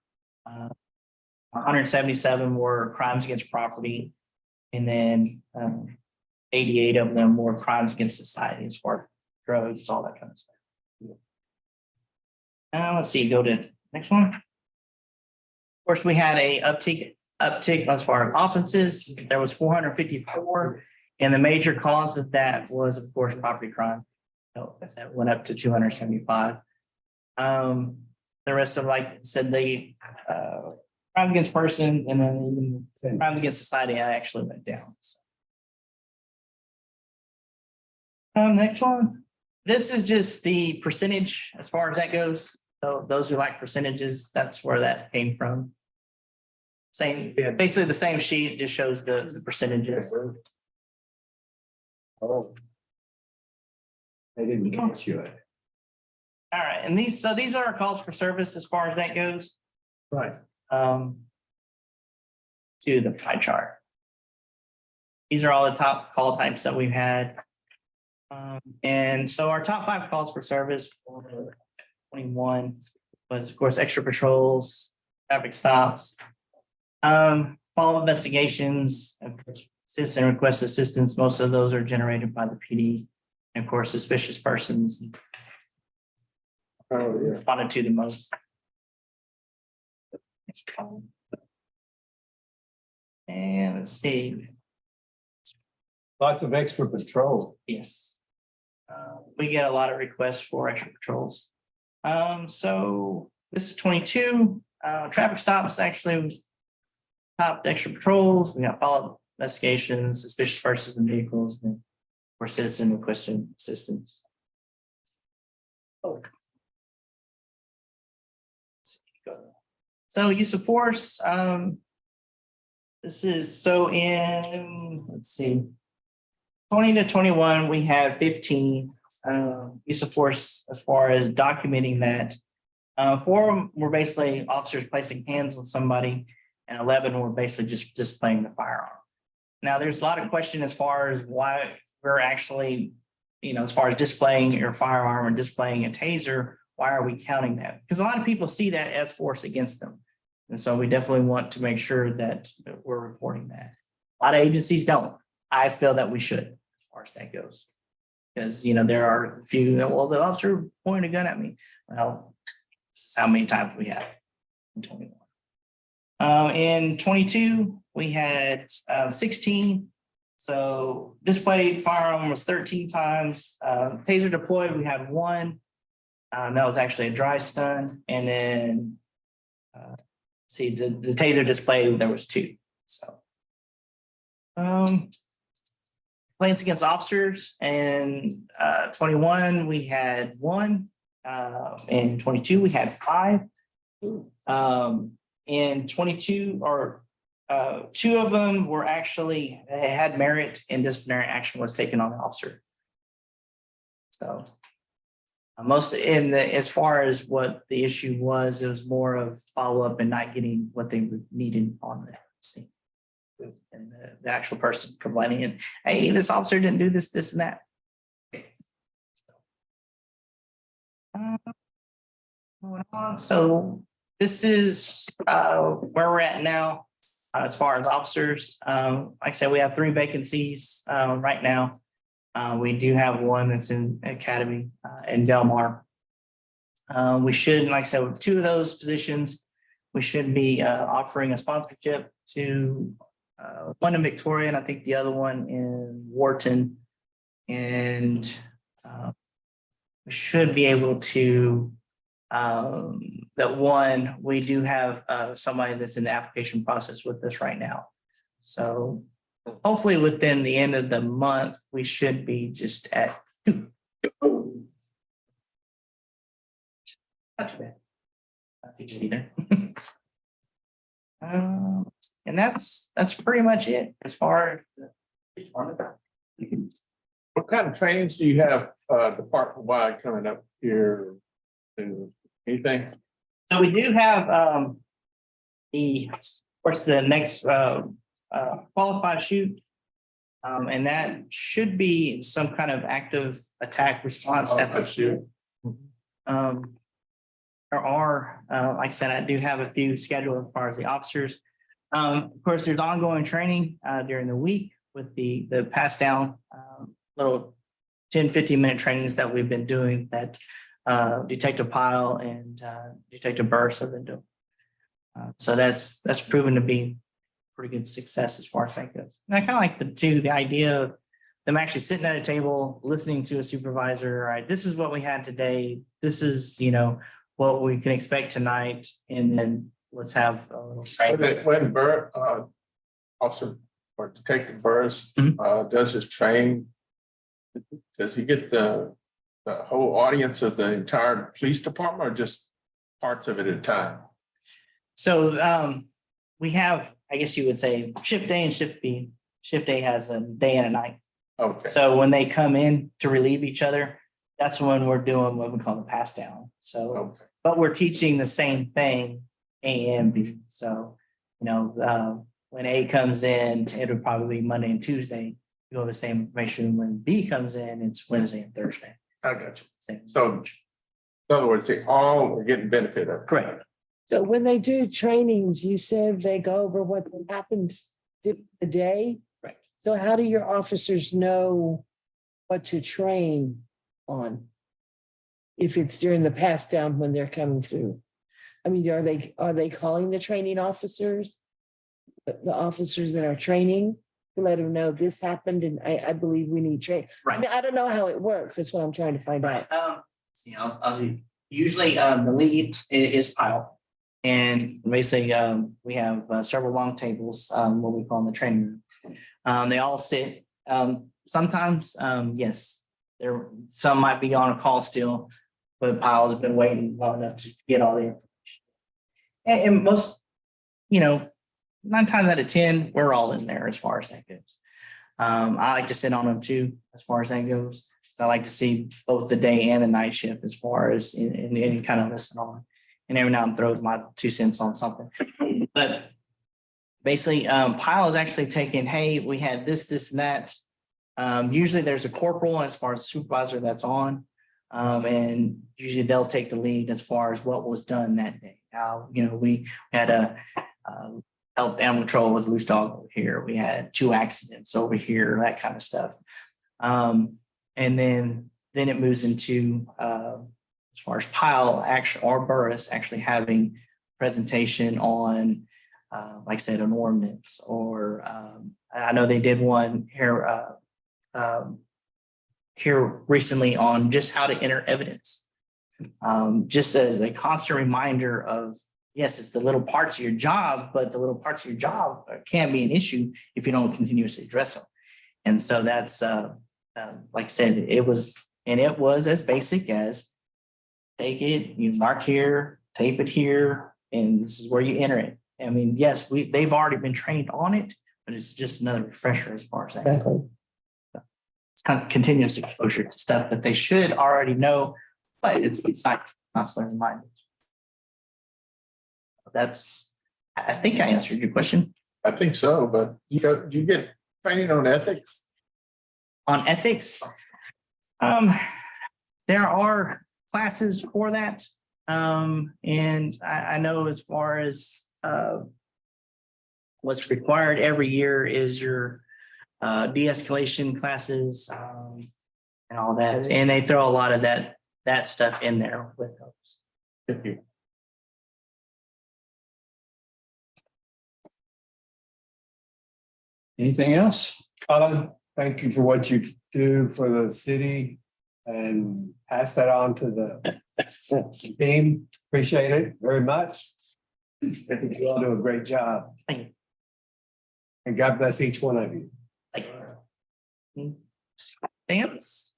177 were crimes against property. And then 88 of them were crimes against society as far as drugs, all that kind of stuff. Let's see, go to next one. Of course, we had a uptick as far as offenses. There was 454. And the major cause of that was, of course, property crime. So that went up to 275. The rest of, like I said, the crime against person and then even crime against society, I actually went down. Next one. This is just the percentage as far as that goes. So those who like percentages, that's where that came from. Same, basically the same sheet, just shows the percentages. Oh. I didn't catch you. All right, and these are our calls for service as far as that goes. Right. To the pie chart. These are all the top call types that we've had. And so our top 5 calls for service for 21 was, of course, extra patrols, traffic stops, follow investigations, citizen request assistance. Most of those are generated by the PD. And of course, suspicious persons responded to the most. And let's see. Lots of extra patrol. Yes. We get a lot of requests for extra patrols. So this is 22. Traffic stops actually top extra patrols. We got follow-up investigations, suspicious persons and vehicles, and for citizen requesting assistance. So use of force. This is so in, let's see, 20 to 21, we had 15 use of force as far as documenting that. 4 of them were basically officers placing hands on somebody, and 11 were basically just displaying the firearm. Now, there's a lot of question as far as why we're actually, as far as displaying your firearm and displaying a taser, why are we counting that? Because a lot of people see that as force against them. And so we definitely want to make sure that we're reporting that. A lot of agencies don't. I feel that we should, as far as that goes. Because, you know, there are a few, well, the officer pointed a gun at me. Well, this is how many times we had in 21. In 22, we had 16. So displayed firearm was 13 times. Taser deployed, we had 1. That was actually a dry stun. And then see the taser display, there was 2. So complaints against officers and 21, we had 1. In 22, we had 5. In 22, or 2 of them were actually, they had merit and disciplinary action was taken on the officer. So most in the, as far as what the issue was, it was more of follow-up and not getting what they needed on the scene. And the actual person complaining, and hey, this officer didn't do this, this, and that. So this is where we're at now as far as officers. Like I said, we have 3 vacancies right now. We do have 1 that's in Academy in Del Mar. We should, like I said, with 2 of those positions, we should be offering a sponsorship to one in Victoria, and I think the other one in Wharton. And we should be able to, that one, we do have somebody that's in the application process with us right now. So hopefully within the end of the month, we should be just at 2. Not too bad. Not too bad either. And that's pretty much it as far as What kind of trainings do you have department wide coming up here? Anything? So we do have of course, the next qualified shoot. And that should be some kind of active attack response at the shoot. There are, like I said, I do have a few scheduled as far as the officers. Of course, there's ongoing training during the week with the pass down little 10-15-minute trainings that we've been doing that Detective Pyle and Detective Burris have been doing. So that's proven to be pretty good success as far as that goes. And I kind of like the idea of them actually sitting at a table, listening to a supervisor. All right, this is what we had today. This is, you know, what we can expect tonight, and then let's have a little training. When Officer or Detective Burris does his training, does he get the whole audience of the entire police department, or just parts of it at a time? So we have, I guess you would say, shift A and shift B. Shift A has a day and a night. Okay. So when they come in to relieve each other, that's when we're doing what we call the pass down. So, Okay. but we're teaching the same thing, A and B. So, you know, when A comes in, it'll probably be Monday and Tuesday. You go to the same information. When B comes in, it's Wednesday and Thursday. I got you. Same. So, in other words, they all are getting benefit of it. Correct. So when they do trainings, you said they go over what happened the day. Right. So how do your officers know what to train on? If it's during the pass down when they're coming through? I mean, are they calling the training officers? The officers that are training to let them know this happened and I believe we need training. Right. I mean, I don't know how it works. That's what I'm trying to find out. You know, I'll do. Usually, the lead is Pyle, and basically, we have several long tables, what we call in the training room. They all sit. Sometimes, yes, some might be on a call still, but Pyle's been waiting long enough to get all the information. And most, you know, 9 times out of 10, we're all in there as far as that goes. I like to sit on them too, as far as that goes. I like to see both the day and the night shift as far as in any kind of listen on. And every now and then throws my 2 cents on something. But basically, Pyle is actually taking, hey, we had this, and that. Usually there's a corporal as far as the supervisor that's on. And usually they'll take the lead as far as what was done that day. We had a health animal control with loose dog over here. We had 2 accidents over here, that kind of stuff. And then it moves into as far as Pyle actually or Burris actually having presentation on, like I said, an ordinance, or I know they did one here recently on just how to enter evidence. Just as a constant reminder of, yes, it's the little parts of your job, but the little parts of your job can be an issue if you don't continuously address them. And so that's, like I said, it was as basic as take it, you mark here, tape it here, and this is where you enter it. I mean, yes, they've already been trained on it, but it's just another refresher as far as that. Exactly. It's kind of continuous exposure to stuff that they should already know, but it's not constantly reminded. I think I answered your question. I think so, but you get training on ethics. On ethics, there are classes for that. And I know as far as what's required every year is your de-escalation classes and all that. And they throw a lot of that stuff in there with those. If you Anything else? Colin, thank you for what you do for the city and pass that on to the team. Appreciate it very much. I think you all do a great job. Thank you. And God bless each one of you. Thank you. Thanks.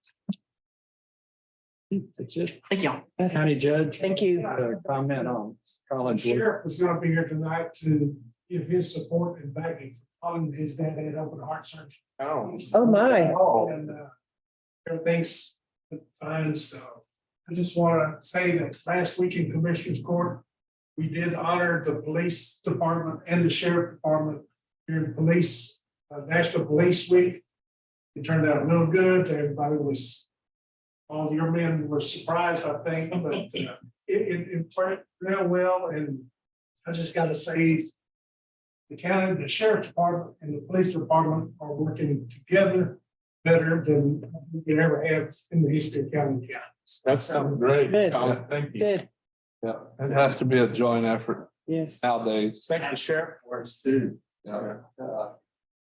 That's it. Thank you. County Judge. Thank you. Comment on college. Sheriff was gonna be here tonight to give his support and backing for calling his dad had open heart surgery. Oh. Oh, my. And everything's fine, so I just want to say that last week in Commissioners Court, we did honor the police department and the sheriff department during police, National Police Week. It turned out real good. Everybody was, all your men were surprised, I think, but it turned real well. And I just got to say, the county, the sheriff department and the police department are working together better than we could ever have in the history of county counties. That sounds great. Good. Colin. Thank you. Good. Yeah, it has to be a joint effort Yes. nowadays. Thank the sheriff for us too. Yeah.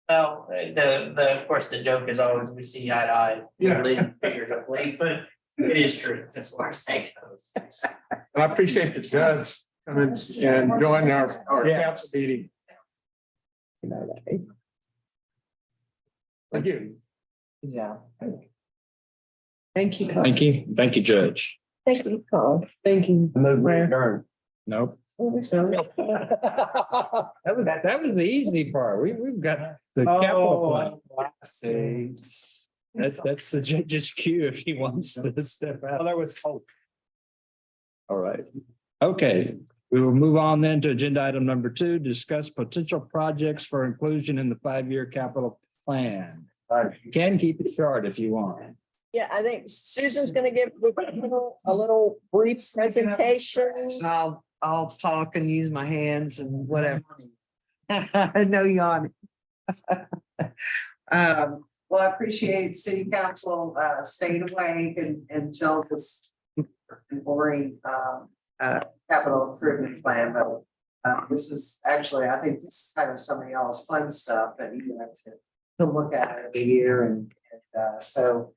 Well, of course, the joke is always we see eye to eye. Yeah. Figuratively, but it is true as far as that goes. And I appreciate the judge coming and joining our council meeting. Thank you. Yeah. Thank you. Thank you. Thank you, Judge. Thank you, Colin. Thank you. Move adjourned. Nope. That That was the easy part. We've got the capital. plan. See. That's the judge's cue if he wants to step Well, out. there was hope. All right. Okay, we will move on then to agenda item number 2, discuss potential projects for inclusion in the 5-year capital plan. You can keep it short if you want. Yeah, I think Susan's gonna give a little brief presentation. I'll talk and use my hands and whatever. No yawn. Well, I appreciate city council staying awake until this boring capital improvement plan, but this is actually, I think this is kind of some of y'all's fun stuff that you like to look at every year and so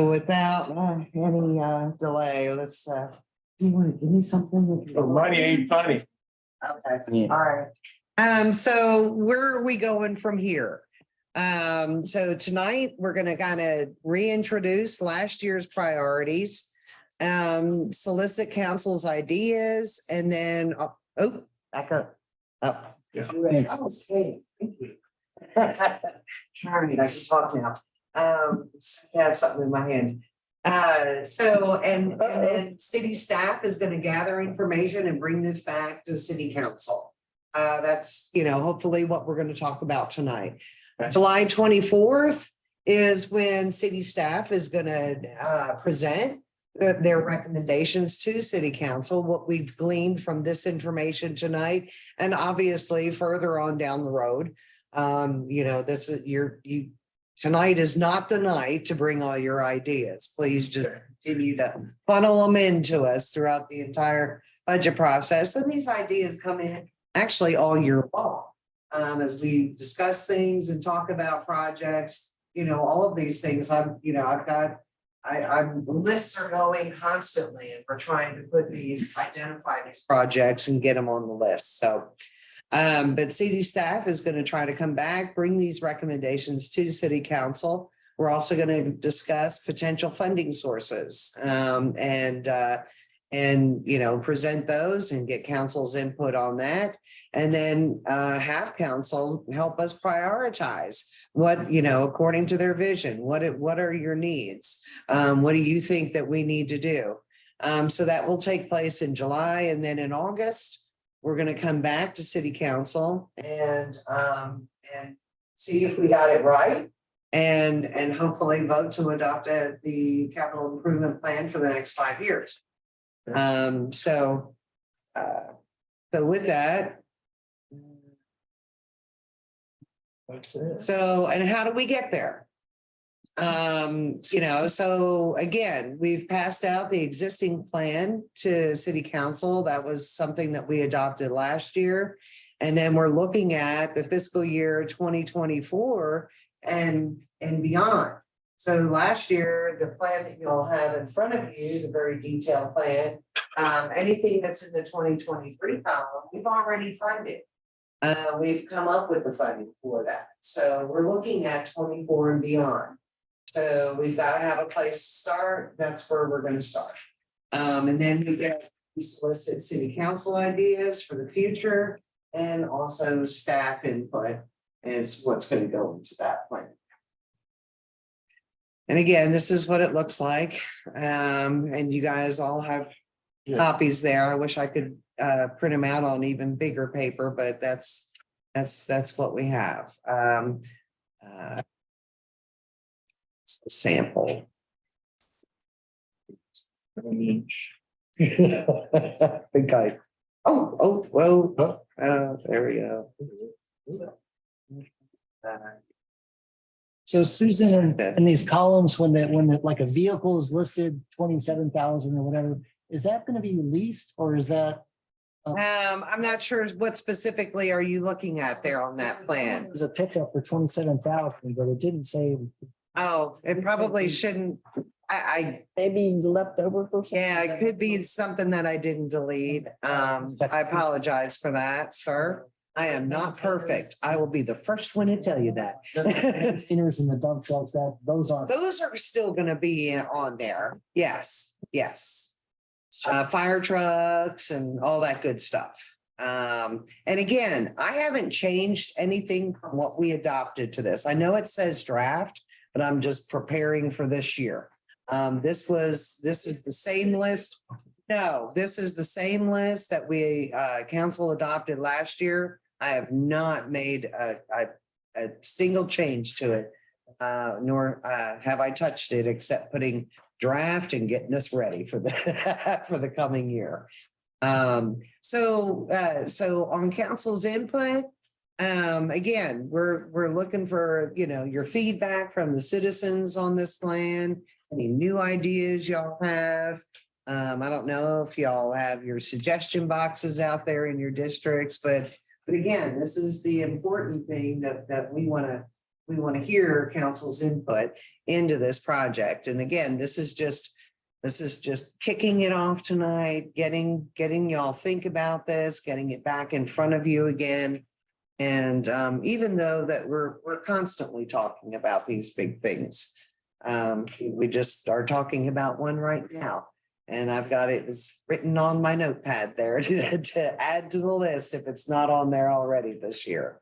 without any delay, let's do you want to give me something? Money ain't funny. Okay, all right. So where are we going from here? So tonight, we're gonna kind of reintroduce last year's priorities, solicit council's ideas, and then, back up. Oh. Okay. All right, I can talk now. I have something in my hand. And then city staff is gonna gather information and bring this back to city council. That's, hopefully what we're gonna talk about tonight. July 24th is when city staff is gonna present their recommendations to city council, what we've gleaned from this information tonight, and obviously further on down the road. This is tonight is not the night to bring all your ideas. Please just continue to funnel them into us throughout the entire budget process. And these ideas come in actually all year long. As we discuss things and talk about projects, all of these things, I'm lists are going constantly and we're trying to identify these projects and get them on the list. So, but city staff is going to try to come back, bring these recommendations to city council. We're also going to discuss potential funding sources, and present those and get council's input on that. And then have council help us prioritize what, according to their vision, what are your needs? What do you think that we need to do? So that will take place in July, and then in August, we're going to come back to city council and see if we got it right. And hopefully vote to adopt the capital improvement plan for the next 5 years. So with that. So, and how do we get there? So again, we've passed out the existing plan to city council. That was something that we adopted last year. And then we're looking at the fiscal year 2024 and beyond. So last year, the plan that you'll have in front of you, the very detailed plan, anything that's in the 2023 column, we've already funded. We've come up with the funding for that. So we're looking at 24 and beyond. So we've got to have a place to start. That's where we're going to start. And then we get solicit city council ideas for the future, and also staff input is what's going to go into that plan. And again, this is what it looks like. And you guys all have copies there. I wish I could print them out on even bigger paper, but that's what we have. Sample. I think there we go. So Susan, in these columns, when like a vehicle is listed 27,000 or whatever, is that going to be leased, or is that? I'm not sure what specifically are you looking at there on that plan? There's a pickup for 27,000, but it didn't say. Oh, it probably shouldn't. Maybe left over for. Yeah, it could be something that I didn't delete. I apologize for that, sir. I am not perfect. I will be the first one to tell you that. Containers and the dump trucks, those are still gonna be on there. Yes. Fire trucks and all that good stuff. And again, I haven't changed anything from what we adopted to this. I know it says draft, but I'm just preparing for this year. This is the same list. No, this is the same list that we council adopted last year. I have not made a single change to it, nor have I touched it except putting draft and getting us ready for the for the coming year. So on council's input, again, we're looking for your feedback from the citizens on this plan. Any new ideas y'all have? I don't know if y'all have your suggestion boxes out there in your districts, but again, this is the important thing that we want to hear council's input into this project. And again, this is just kicking it off tonight, getting y'all think about this, getting it back in front of you again. And even though that we're constantly talking about these big things, we just are talking about one right now. And I've got it's written on my notepad there to add to the list if it's not on there already this year.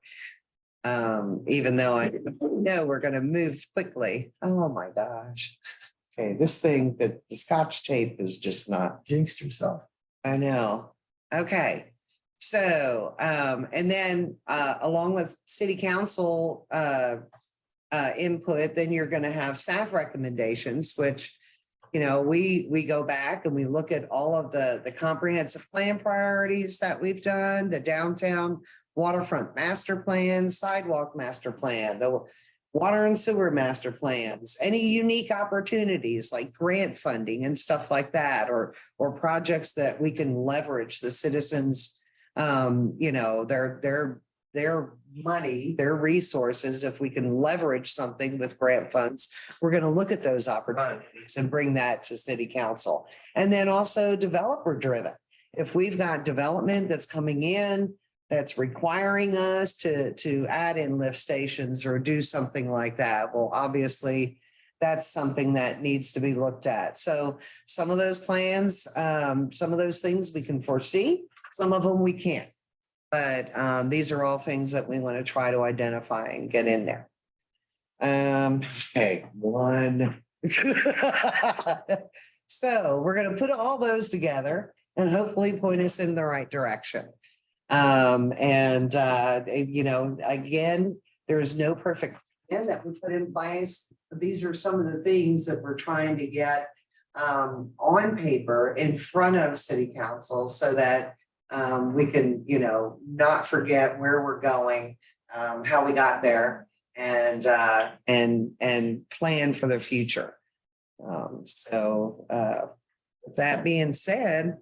Even though I know we're going to move quickly. Oh my gosh. Okay, this thing that the Scotch tape is just not. Jinxed yourself. I know. Okay. So, and then along with city council input, then you're going to have staff recommendations, which You know, we go back and we look at all of the comprehensive plan priorities that we've done, the downtown waterfront master plan, sidewalk master plan, the water and sewer master plans, any unique opportunities like grant funding and stuff like that, or projects that we can leverage the citizens, you know, their money, their resources. If we can leverage something with grant funds, we're going to look at those opportunities and bring that to city council. And then also developer driven. If we've got development that's coming in, that's requiring us to add in lift stations or do something like that, well, obviously that's something that needs to be looked at. So some of those plans, some of those things we can foresee, some of them we can't. But these are all things that we want to try to identify and get in there. Okay, one. So we're going to put all those together and hopefully point us in the right direction. You know, again, there is no perfect plan that we put in place. But these are some of the things that we're trying to get on paper in front of city council so that we can, you know, not forget where we're going, how we got there, and plan for the future. With that being said,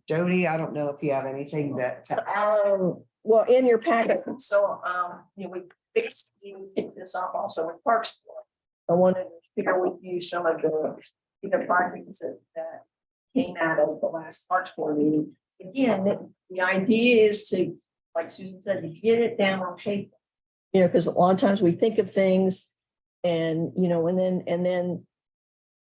Jody, I don't know if you have anything to add. Well, in your packet, so, you know, we picked this up also with Parks Board. I wanted to share with you some of the projects that came out of the last Parks Board meeting. Again, the idea is to, like Susan said, to get it down on paper. You know, because a lot of times we think of things and, you know, and then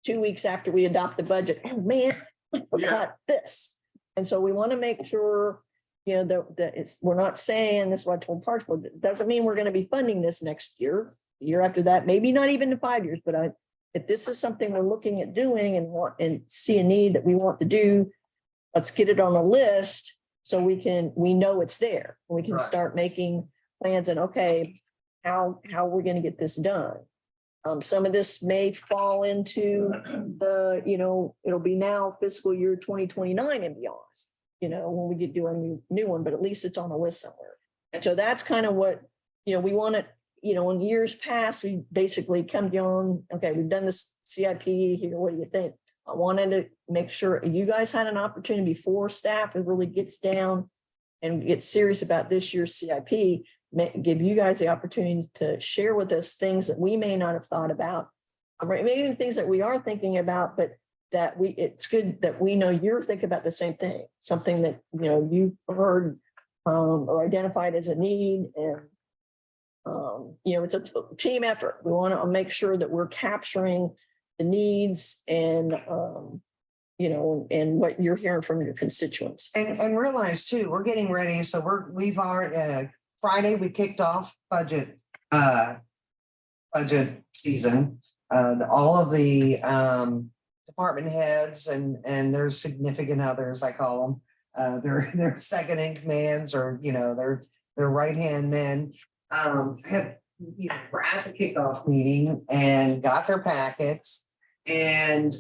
2 weeks after we adopt the budget, oh man, I forgot this. And so we want to make sure, you know, that we're not saying, this is what I told Parks Board, it doesn't mean we're going to be funding this next year, the year after that, maybe not even in 5 years, but if this is something we're looking at doing and see a need that we want to do, let's get it on a list so we know it's there. We can start making plans and okay, how we're going to get this done. Some of this may fall into the, you know, it'll be now fiscal year 2029 and beyond, you know, when we get doing a new one, but at least it's on a list somewhere. And so that's kind of what, you know, we want to, you know, in years past, we basically come down, okay, we've done this CIP here. What do you think? I wanted to make sure you guys had an opportunity before staff really gets down and gets serious about this year's CIP, give you guys the opportunity to share with us things that we may not have thought about, or maybe things that we are thinking about, but that it's good that we know you're thinking about the same thing, something that, you know, you heard or identified as a need. And you know, it's a team effort. We want to make sure that we're capturing the needs and, you know, and what you're hearing from your constituents. And realize too, we're getting ready. So we've already, Friday, we kicked off budget season. All of the department heads and their significant others, I call them, their second in commands, or, you know, their right-hand men, have, you know, were at the kickoff meeting and got their packets. And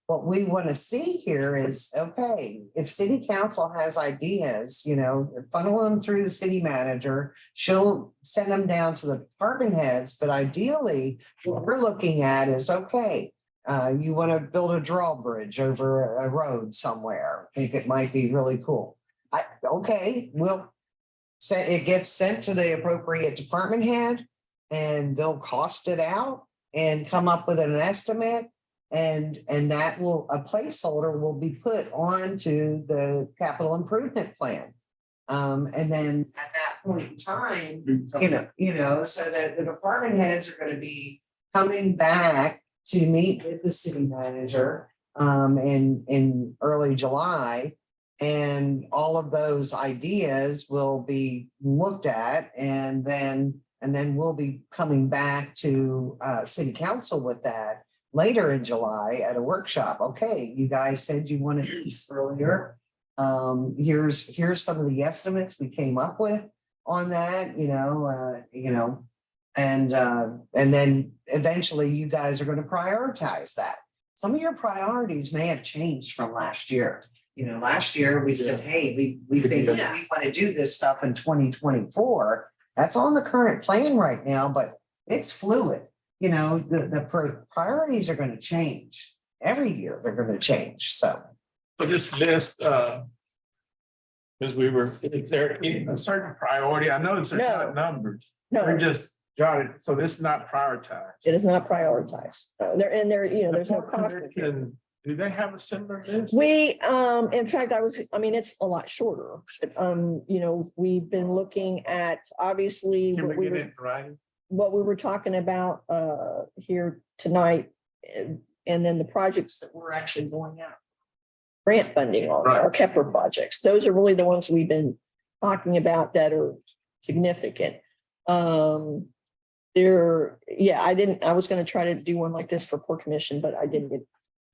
what we want to see here is, okay, if city council has ideas, you know, funnel them through the city manager, she'll send them down to the department heads. But ideally, what we're looking at is, okay, you want to build a drawbridge over a road somewhere. I think it might be really cool. Okay, we'll it gets sent to the appropriate department head and they'll cost it out and come up with an estimate. And that will, a placeholder will be put onto the capital improvement plan. And then at that point in time, you know, so that the department heads are going to be coming back to meet with the city manager in early July. And all of those ideas will be looked at, and then we'll be coming back to city council with that later in July at a workshop. Okay, you guys said you wanted these earlier. Here's some of the estimates we came up with on that. You know, And then eventually you guys are gonna prioritize that. Some of your priorities may have changed from last year. You know, last year we said, hey, we think we want to do this stuff in 2024. That's on the current plan right now, but it's fluid. You know, the priorities are gonna change. Every year they're gonna change, so. So this list, because we were, is there a certain priority? I know it's not numbers. No, We're just jotted, so this is not prioritized. it is not prioritized. There's no cost. Do they have a similar list? We, in fact, it's a lot shorter. We've been looking at, obviously, Can we get it right? what we were talking about, here tonight. And then the projects that we're actually going out. Grant funding on our Kepler projects. Those are really the ones we've been talking about that are significant. I was gonna try to do one like this for Port Commission, but I didn't get a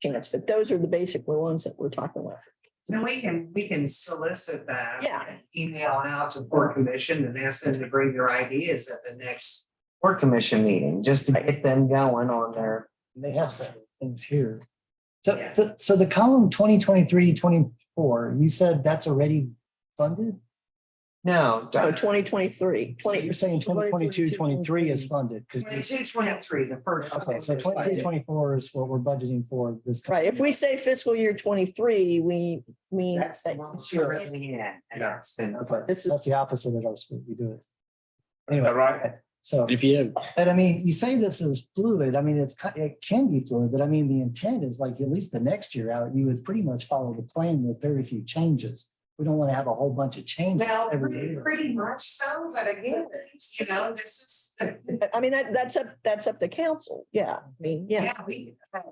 chance, but those are the basic ones that we're talking about. No, we can solicit that. Yeah. And email out to Port Commission and ask them to bring their ideas at the next Port Commission meeting, just to get them going on their. They have some things here. So the column 2023, 24, you said that's already funded? No, So 2023, You're saying 2022, 23 is funded. 22, 23, the first. Okay, so 23, 24 is what we're budgeting for this. right. If we say fiscal year 23, we mean. That's the one you're really in, and that's been. Okay, This that's is, the opposite of us, we do it. Is that Anyway, right? so, If you have, but I mean, you say this is fluid, I mean, it can be fluid, but I mean, the intent is like at least the next year out, you would pretty much follow the plan with very few changes. We don't want to have a whole bunch of changes Well, every year. pretty much so, but again, this is. that's up to council. Yeah, yeah. Yeah,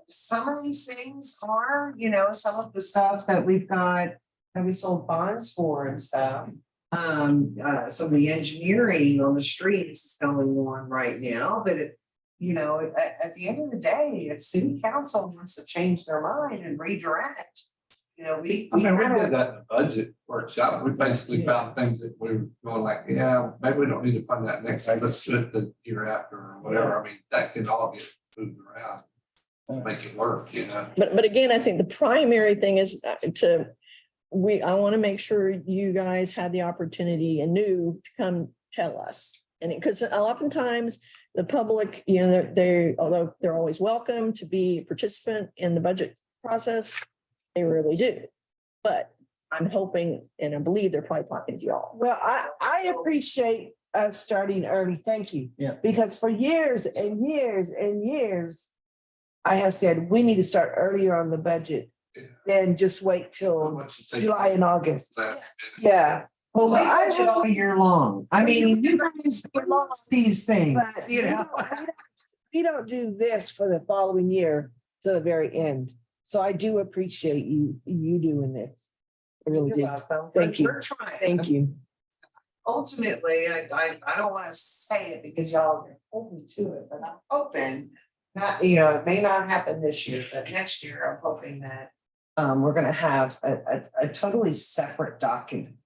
some of these things are, some of the stuff that we've got, that we sold bonds for and stuff. Some of the engineering on the streets is going on right now, but at the end of the day, if city council wants to change their mind and redirect, we did that in the budget workshop. We basically found things that we were going like, yeah, maybe we don't need to fund that next year. Let's do it the year after or whatever. I mean, that can all get moved around. Make it work, But again, I think the primary thing is I want to make sure you guys had the opportunity and knew to come tell us. And because oftentimes the public, although they're always welcome to be a participant in the budget process, they really do. But I'm hoping and I believe they're probably talking to y'all. Well, I appreciate us starting early. Thank you. Yeah. Because for years and years and years, I have said we need to start earlier on the budget than just wait till July and August. Yeah. Well, we So I budget all year long. I mean, you guys lost these things, But we don't do this for the following year to the very end. So I do appreciate you doing this. I really You're do. welcome. Thank you. We're trying. Thank you. Ultimately, I don't want to say it because y'all are holding to it, but I'm hoping not, it may not happen this year, but next year, I'm hoping that we're gonna have a totally separate document.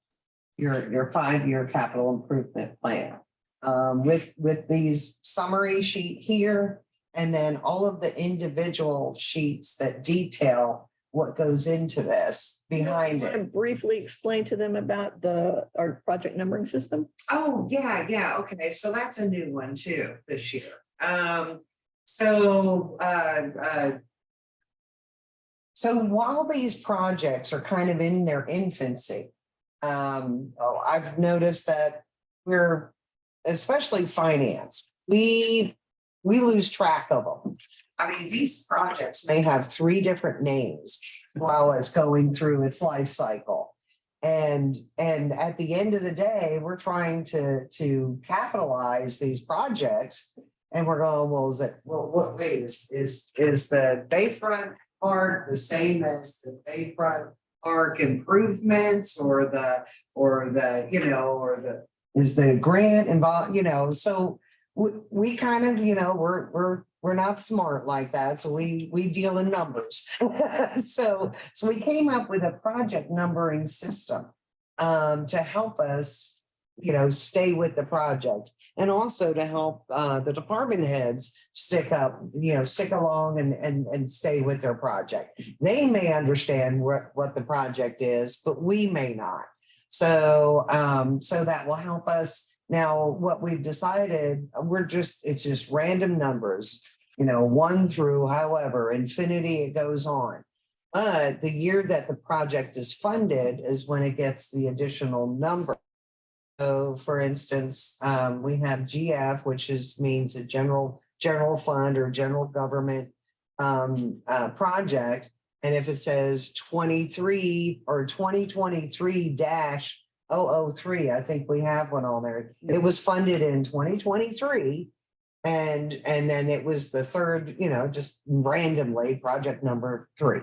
Your 5-year capital improvement plan. With these summary sheet here, and then all of the individual sheets that detail what goes into this behind Want to it. briefly explain to them about our project numbering system? Oh, yeah, okay, so that's a new one too this year. So while these projects are kind of in their infancy, I've noticed that we're, especially finance, we lose track of them. I mean, these projects may have 3 different names while it's going through its life cycle. And at the end of the day, we're trying to capitalize these projects. And we're going, is the Bayfront Park the same as the Bayfront Park improvements or is the grant involved, so we kind of, we're not smart like that. So we deal in numbers. So we came up with a project numbering system to help us, stay with the project. and also to help the department heads stick along and stay with their project. They may understand what the project is, but we may not. So that will help us. Now, what we've decided, it's just random numbers, 1 through however infinity it goes on. But the year that the project is funded is when it gets the additional number. So for instance, we have GF, which means a general fund or general government project. And if it says 23 or 2023-003, I think we have one on there. It was funded in 2023. And then it was the third, just randomly project number 3.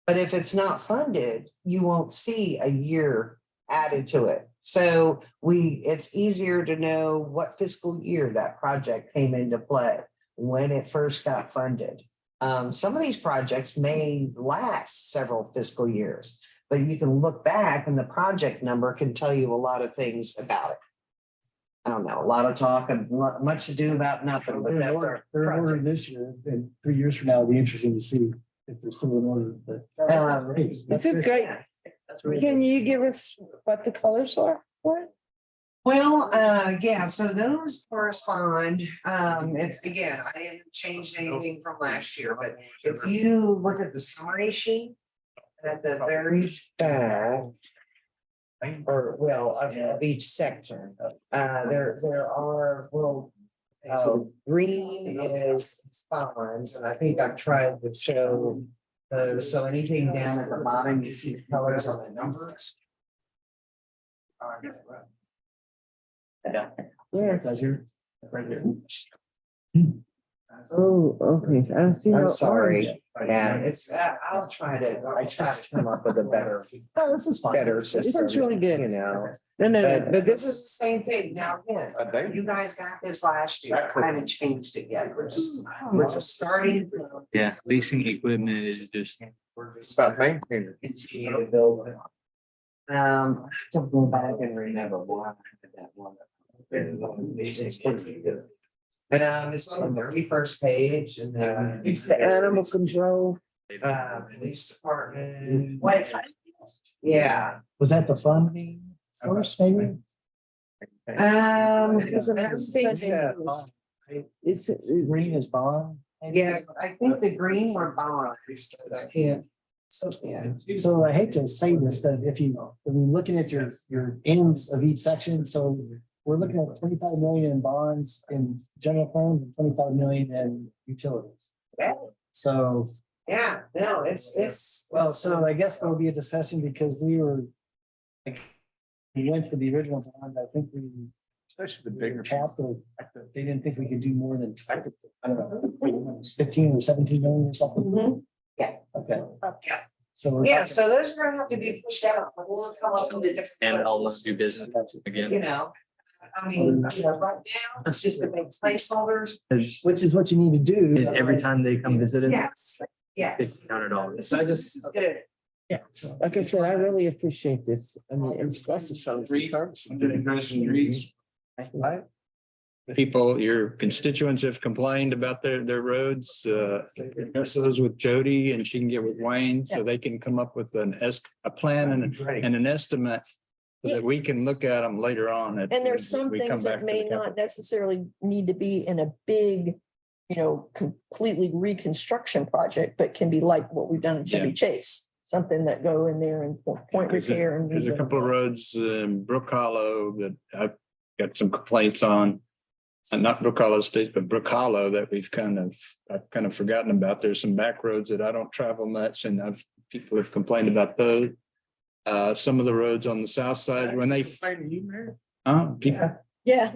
But if it's not funded, you won't see a year added to it. So it's easier to know what fiscal year that project came into play when it first got funded. Some of these projects may last several fiscal years, but you can look back and the project number can tell you a lot of things about it. I don't know, a lot of talk and much to do about nothing, but that's our They're in order project. this year, and 3 years from now, it'll be interesting to see if they're still in order. But This is great. That's really Can you give us what the colors are for it? Well, yeah, so those correspond, it's again, I didn't change anything from last year, but if you look at the summary sheet at the very back, of each section, there are little, green is bonds, and I think I've tried to show those, so anything down at the bottom, you see the colors on the numbers. Where? Pleasure. Right here. Oh, okay. I don't see no I'm sorry. orange. Yeah, it's, I'll try to come up with a better, Oh, this is fine. better This system. is really good. No, No. but this is the same thing. Now, again, you guys got this last year. I haven't changed it yet. We're just starting. Yeah, leasing equipment is just. It's about maintaining. It's to build. I have to go back and remember why I did that one. It's pretty good. It's on the very first page and then. It's the animal control. Police department. Yeah. Was that the funding first, maybe? Because it has things in it. It's Green is bond. maybe? Yeah, I think the green were bonds, but I can't. So, yeah. So I hate to say this, but if you looking at your ends of each section, so we're looking at 25 million in bonds in general fund and 25 million in utilities. Yeah. So, Yeah, no, it's. well, so I guess there'll be a discussion because we went for the original bond. I think Especially the we bigger. were capped or they didn't think we could do more than, I don't know, 15 or 17 million or something. Mhm. Yeah. Okay. Yeah. So. we're Yeah, talking- so those are gonna have to be pushed out, but we'll come up with a different. And all those do business again. I mean, right now, it's just to make placeholders, Which is what you need to do. Every time they come visit it. yes, yes. $100. So I just, Good. yeah. So. Like I said, I really appreciate this. I mean, it's supposed to sound. People, your constituents have complained about their roads, discuss those with Jody and she can get with Wayne, so they can come up with a plan and an estimate. So that we can look at them later on. And there's some things that may not necessarily need to be in a big, completely reconstruction project, but can be like what we've done at Chevy Chase. Something that go in there and point repair and. There's a couple of roads in Brook Hollow that I've got some complaints on. And not Brook Hollow State, but Brook Hollow that I've kind of forgotten about. There's some back roads that I don't travel much and people have complained about those. Some of the roads on the south side when they. Yeah.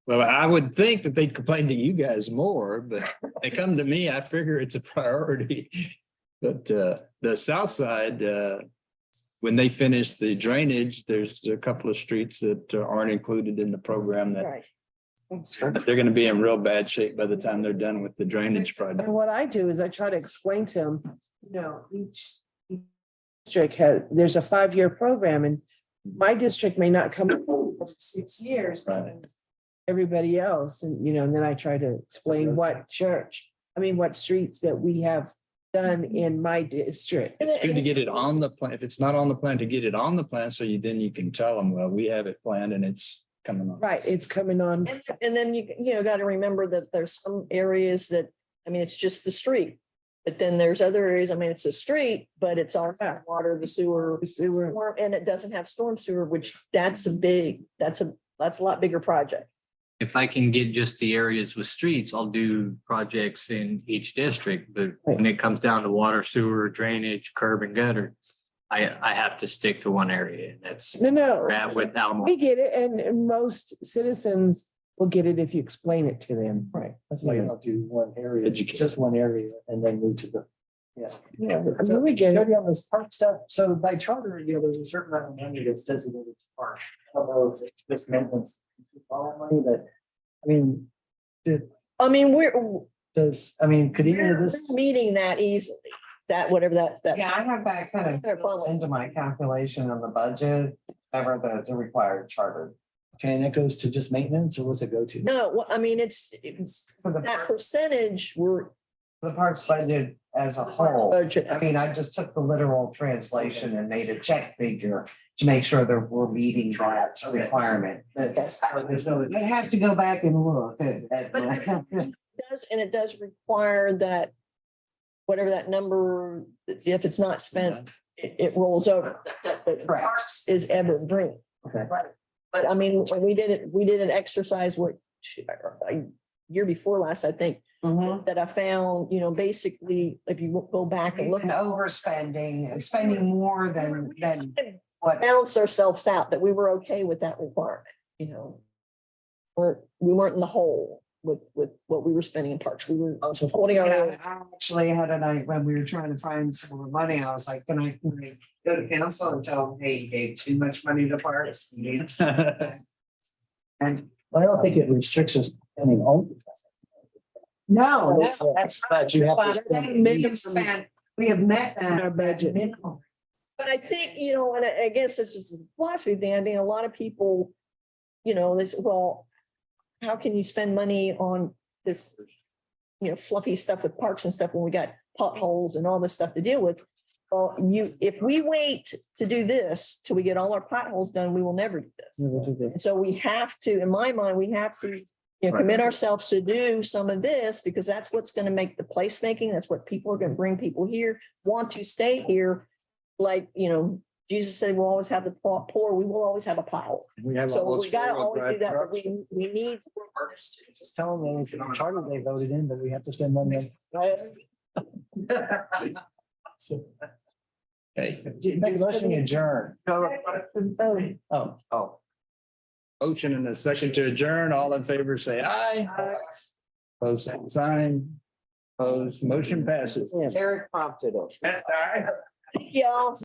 I would think that they'd complain to you guys more, but they come to me, I figure it's a priority. But the south side, when they finish the drainage, there's a couple of streets that aren't included in the program that. Right. They're gonna be in real bad shape by the time they're done with the drainage project. And what I do is I try to explain to them, each district there's a 5-year program and my district may not come up for 6 years. Right. everybody else. And, and then I try to explain what what streets that we have done in my district. It's good to get it on the plan. If it's not on the plan, to get it on the plan, so then you can tell them, well, we have it planned and it's coming on. Right, it's coming on. And then you got to remember that there's some areas that, it's just the street. But then there's other areas, it's a street, but it's all water, the sewer, and it doesn't have storm sewer, which that's a lot bigger project. If I can get just the areas with streets, I'll do projects in each district, but when it comes down to water, sewer, drainage, curb and gutter, I have to stick to one area, and that's No. with Alamo. We get it, and most citizens will get it if you explain it to them. Right, that's why you don't do one area, Educate. just one area and then move to the. Yeah. Yeah, So we get it. Jody, on this park stuff, so by charter, there's a certain amount of money that's designated to park. I don't know if it's just maintenance, all that money, but, could either of this? We're meeting that easily, that whatever that. Yeah, I have that kind of built into my calculation of the budget, ever the required charter. Okay, and that goes to just maintenance, or what's it go to? No, it's For the that percentage we're the parks budget as a whole. budget. I just took the literal translation and made a check figure to make sure that we're meeting that requirement. So there's no. I'd have to go back and look at. But it does require that whatever that number, if it's not spent, it rolls over. But parks is evergreen. Okay. But we did an exercise a year before last, I think, that I found, basically, if you go back and look And at overspending, spending more than what. balance ourselves out, that we were okay with that requirement, we weren't in the hole with what we were spending in parks. We were also holding our own. I actually had a night when we were trying to find some more money. I was like, can I go to council and tell them, hey, you gave too much money to parks? And I don't think it restricts us spending only. no, that's. But you have to But spend. we have spent- we have met that. Our budget. minimum. But I think, and I guess it's just a philosophy thing. I think a lot of people, they say, well, how can you spend money on this, fluffy stuff with parks and stuff when we got potholes and all this stuff to deal with? Well, if we wait to do this till we get all our potholes done, we will never do this. And so we have to, in my mind, we have to, commit ourselves to do some of this, because that's what's going to make the placemaking. That's what people are going to bring people here, want to stay here. Like, Jesus said, we'll always have the poor, we will always have a pile. We have So all we those gotta four-wheel always drive do that, but trucks. we need artists to Just tell them that the charter they voted in, but we have to spend money on. So, Okay. make a motion to adjourn. Oh. Motion and a second to adjourn. All in favor, say aye. Opposed, same sign. Opposed, motion passes. Eric prompted it. Y'all.